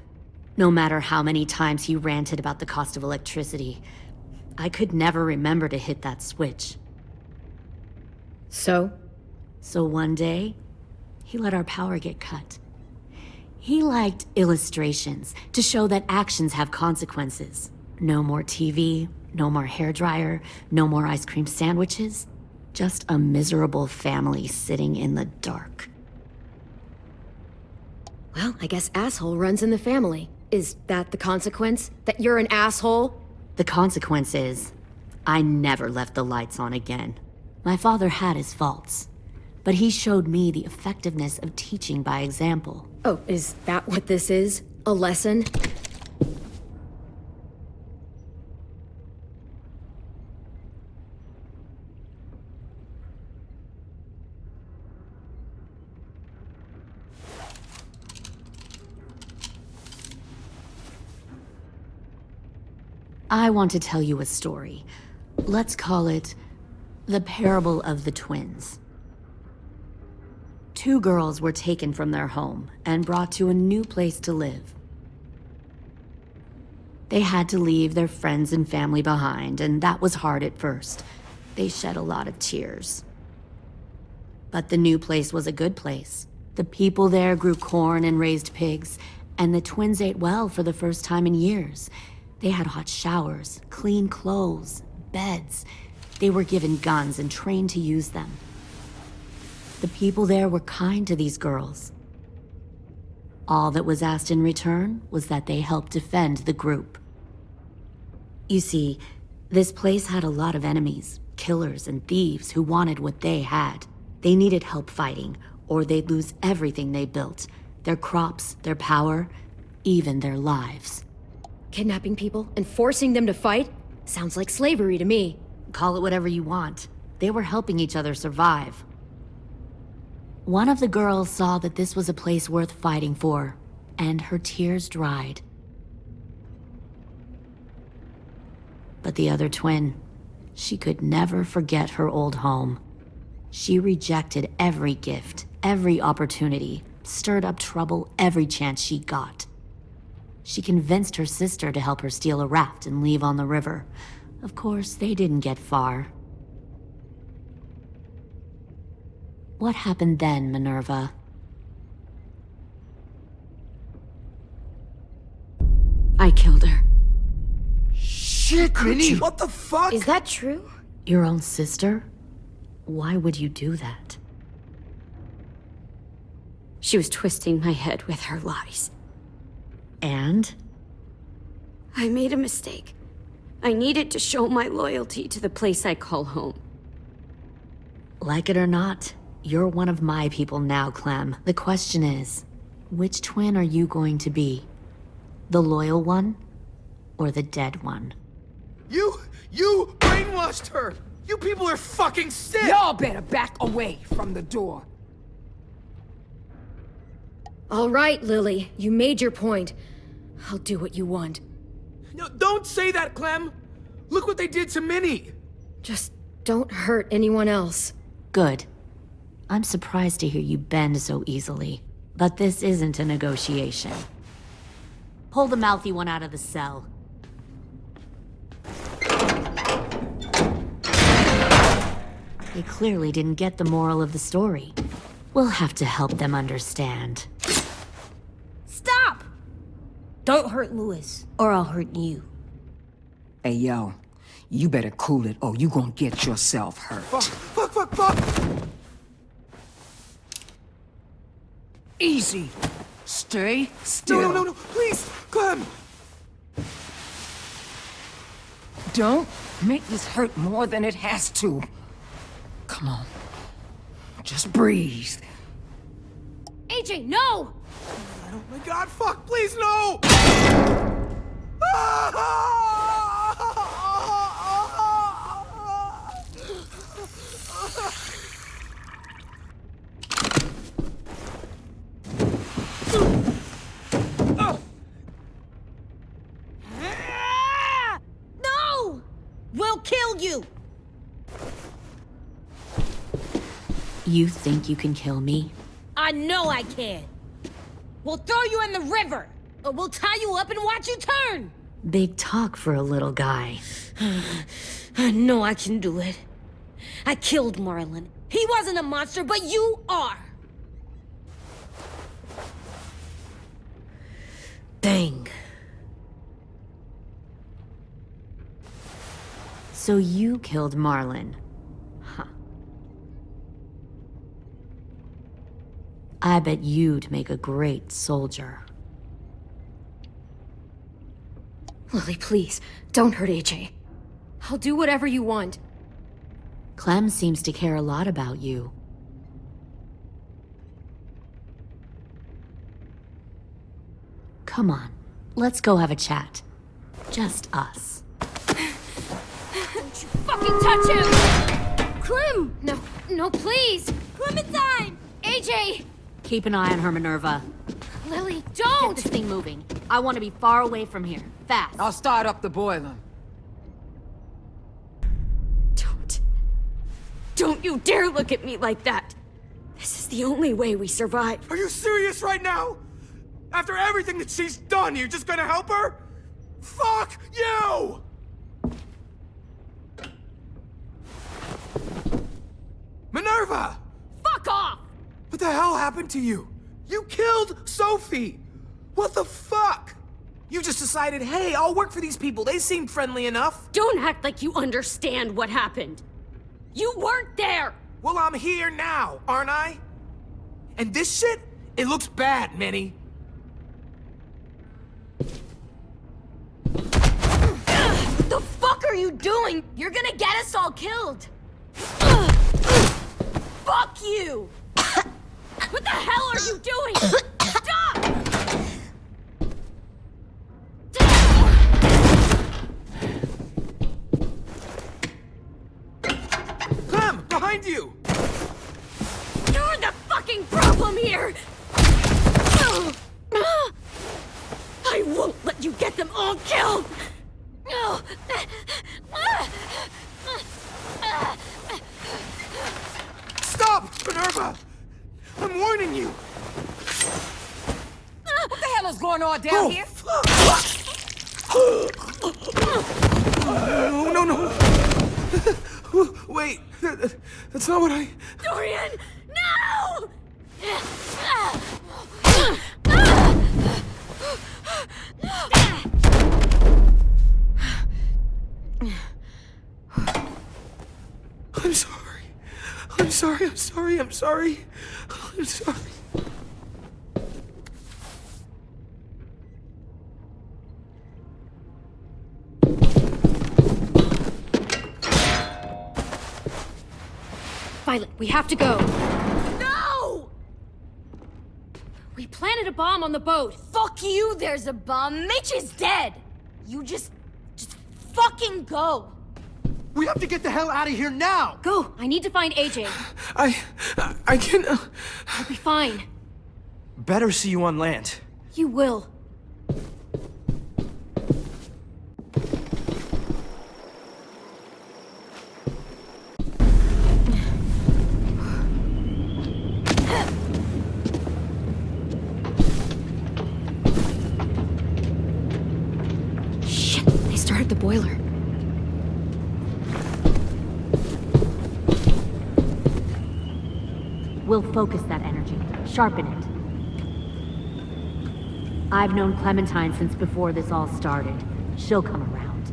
No matter how many times he ranted about the cost of electricity, I could never remember to hit that switch. So one day, he let our power get cut. He liked illustrations to show that actions have consequences. No more TV, no more hairdryer, no more ice cream sandwiches. Just a miserable family sitting in the dark. Well, I guess asshole runs in the family. Is that the consequence? That you're an asshole? The consequence is, I never left the lights on again. My father had his faults, but he showed me the effectiveness of teaching by example. Oh, is that what this is? A lesson? I want to tell you a story. Let's call it the Parable of the Twins. 2 girls were taken from their home and brought to a new place to live. They had to leave their friends and family behind, and that was hard at first. They shed a lot of tears. But the new place was a good place. The people there grew corn and raised pigs, and the twins ate well for the first time in years. They had hot showers, clean clothes, beds. They were given guns and trained to use them. The people there were kind to these girls. All that was asked in return was that they help defend the group. You see, this place had a lot of enemies, killers and thieves who wanted what they had. They needed help fighting, or they'd lose everything they built. Their crops, their power, even their lives. Kidnapping people and forcing them to fight? Sounds like slavery to me. Call it whatever you want. They were helping each other survive. One of the girls saw that this was a place worth fighting for, and her tears dried. But the other twin, she could never forget her old home. She rejected every gift, every opportunity, stirred up trouble every chance she got. She convinced her sister to help her steal a raft and leave on the river. Of course, they didn't get far. What happened then, Minerva? I killed her. Shit, Minnie, what the fuck? Is that true? Your own sister? Why would you do that? She was twisting my head with her lies. And? I made a mistake. I needed to show my loyalty to the place I call home. Like it or not, you're one of my people now, Clem. The question is, which twin are you going to be? The loyal one, or the dead one? You brainwashed her! You people are fucking sick! Y'all better back away from the door. All right, Lily, you made your point. I'll do what you want. No, don't say that, Clem! Look what they did to Minnie! Just don't hurt anyone else. Good. I'm surprised to hear you bend so easily. But this isn't a negotiation. Pull the mouthy one out of the cell. They clearly didn't get the moral of the story. We'll have to help them understand. Stop! Don't hurt Louis, or I'll hurt you. Hey, yo. You better cool it, or you gonna get yourself hurt. Fuck! Easy. Stay still. No, please, Clem! Don't make this hurt more than it has to. Come on. Just breathe. AJ, no! Oh my god, fuck, please, no! No! We'll kill you! You think you can kill me? I know I can. We'll throw you in the river, or we'll tie you up and watch you turn. Big talk for a little guy. I know I can do it. I killed Marlon. He wasn't a monster, but you are. Dang. So you killed Marlon. Huh. I bet you'd make a great soldier. Lily, please, don't hurt AJ. I'll do whatever you want. Clem seems to care a lot about you. Come on, let's go have a chat. Just us. Don't you fucking touch him! Clem! No, please! Clementine! AJ! Keep an eye on her, Minerva. Lily, Get don't! this thing moving. I want to be far away from here. Fast. I'll start up the boiler. Don't you dare look at me like that! This is the only way we survive. Are you serious right now? After everything that she's done, you're just gonna help her? Fuck you! Minerva! Fuck off! What the hell happened to you? You killed Sophie! What the fuck? You just decided, hey, I'll work for these people. They seem friendly enough. Don't act like you understand what happened. You weren't there! Well, I'm here now, aren't I? And this shit, it looks bad, Minnie. What the fuck are you doing? You're gonna get us all killed! Fuck you! What the hell are you doing? Stop! Clem, behind you! You're the fucking problem here! I won't let you get them all killed! Stop, Minerva! I'm warning you! What the hell is going on down here? No. Wait, that's not what I... Dorian, no! I'm sorry. Violet, we have to go. No! We planted a bomb on the boat. Fuck you, there's a bomb. Mitch is dead. You just fucking go. We have to get the hell out of here now! Go, I need to find AJ. I can... I'll be fine. Better see you on land. You will. Shit, they started the boiler. We'll focus that energy, sharpen it. I've known Clementine since before this all started. She'll come around.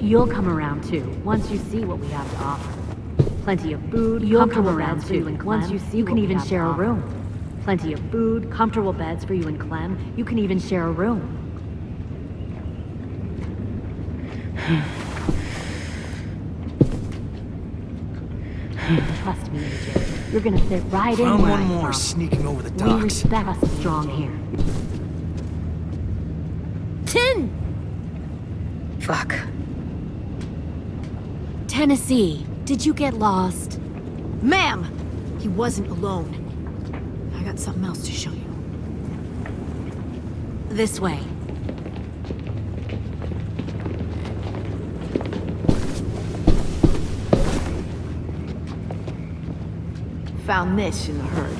You'll come around too, once you see what we have to offer. Plenty of food, comfortable beds for you and Clem. Once you see, you can even share a room. Plenty of food, comfortable beds for you and Clem. You can even share a room. Trust me, AJ. You're gonna fit right in Found where one I'm more from. sneaking over the We docks. respect us strong here. 10! Fuck. Tennessee, did you get lost? Ma'am! He wasn't alone. I got something else to show you. This way. Found this in the herd.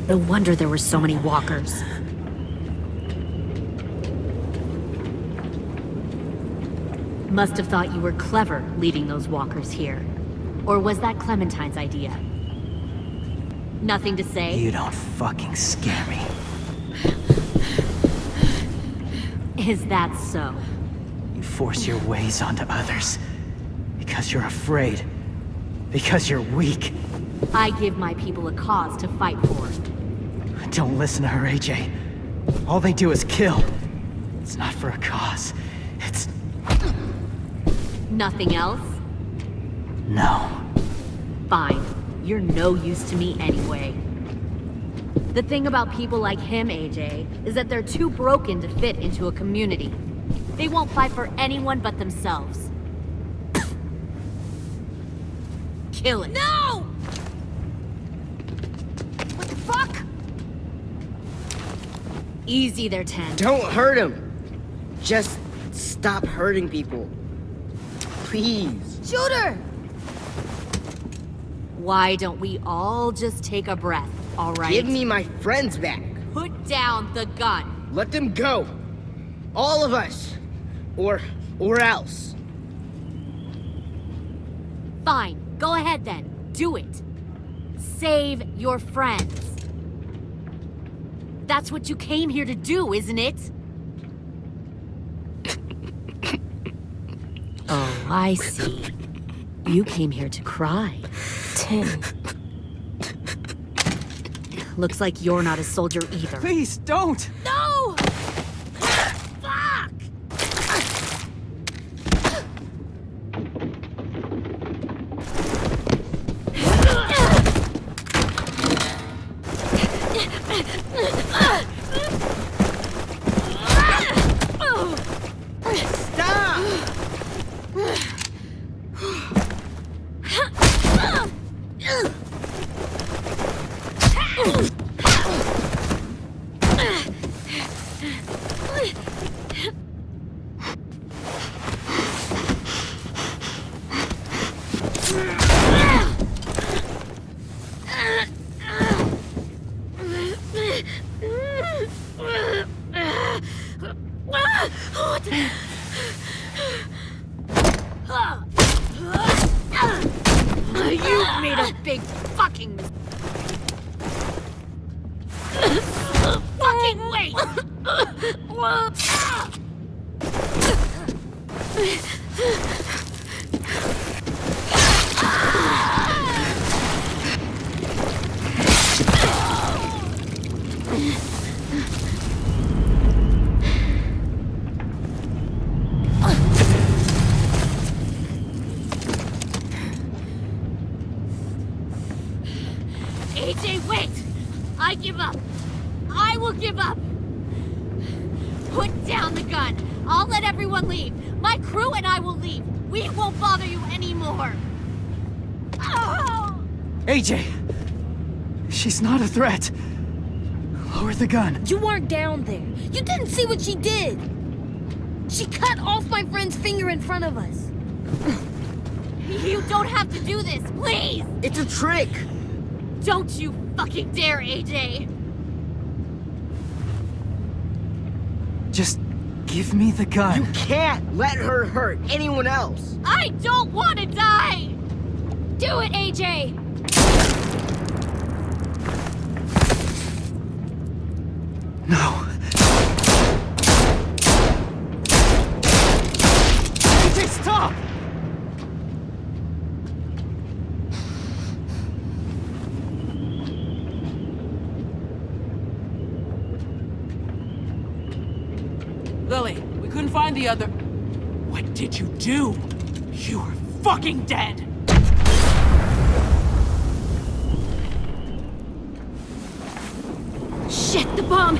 No wonder there were so many walkers. Must have thought you were clever leading those walkers here. Or was that Clementine's idea? Nothing to say? You don't fucking scare me. Is that so? You force your ways onto others. Because you're afraid. Because you're weak. I give my people a cause to fight for. Don't listen to her, AJ. All they do is kill. It's not for a cause. It's... Nothing else? No. Fine. You're no use to me anyway. The thing about people like him, AJ, is that they're too broken to fit into a community. They won't fight for anyone but themselves. Kill it. No! What the fuck? Easy there, 10. Don't hurt him. Just stop hurting people. Please. Shoot her! Why don't we all just take a breath, all right? Give me my friends back. Put down the gun. Let them go. All of us. Or else. Fine, go ahead then. Do it. Save your friends. That's what you came here to do, isn't it? Oh, I see. You came here to cry. 10. Looks like you're not a soldier either. Please, don't! No! You made a big fucking mistake. Fucking wait! AJ, wait! I give up. I will give up. Put down the gun. I'll let everyone leave. My crew and I will leave. We won't bother you anymore. Oh! AJ! She's not a threat. Lower the gun. You weren't down there. You didn't see what she did. She cut off my friend's finger in front of us. You don't have to do this, please! It's a trick. Don't you fucking dare, AJ! Just give me the gun. You can't let her hurt anyone else. I don't want to die! Do it, AJ! No. AJ, stop! Lily, we couldn't find the other... What did you do? You were fucking dead! Shit, the bomb!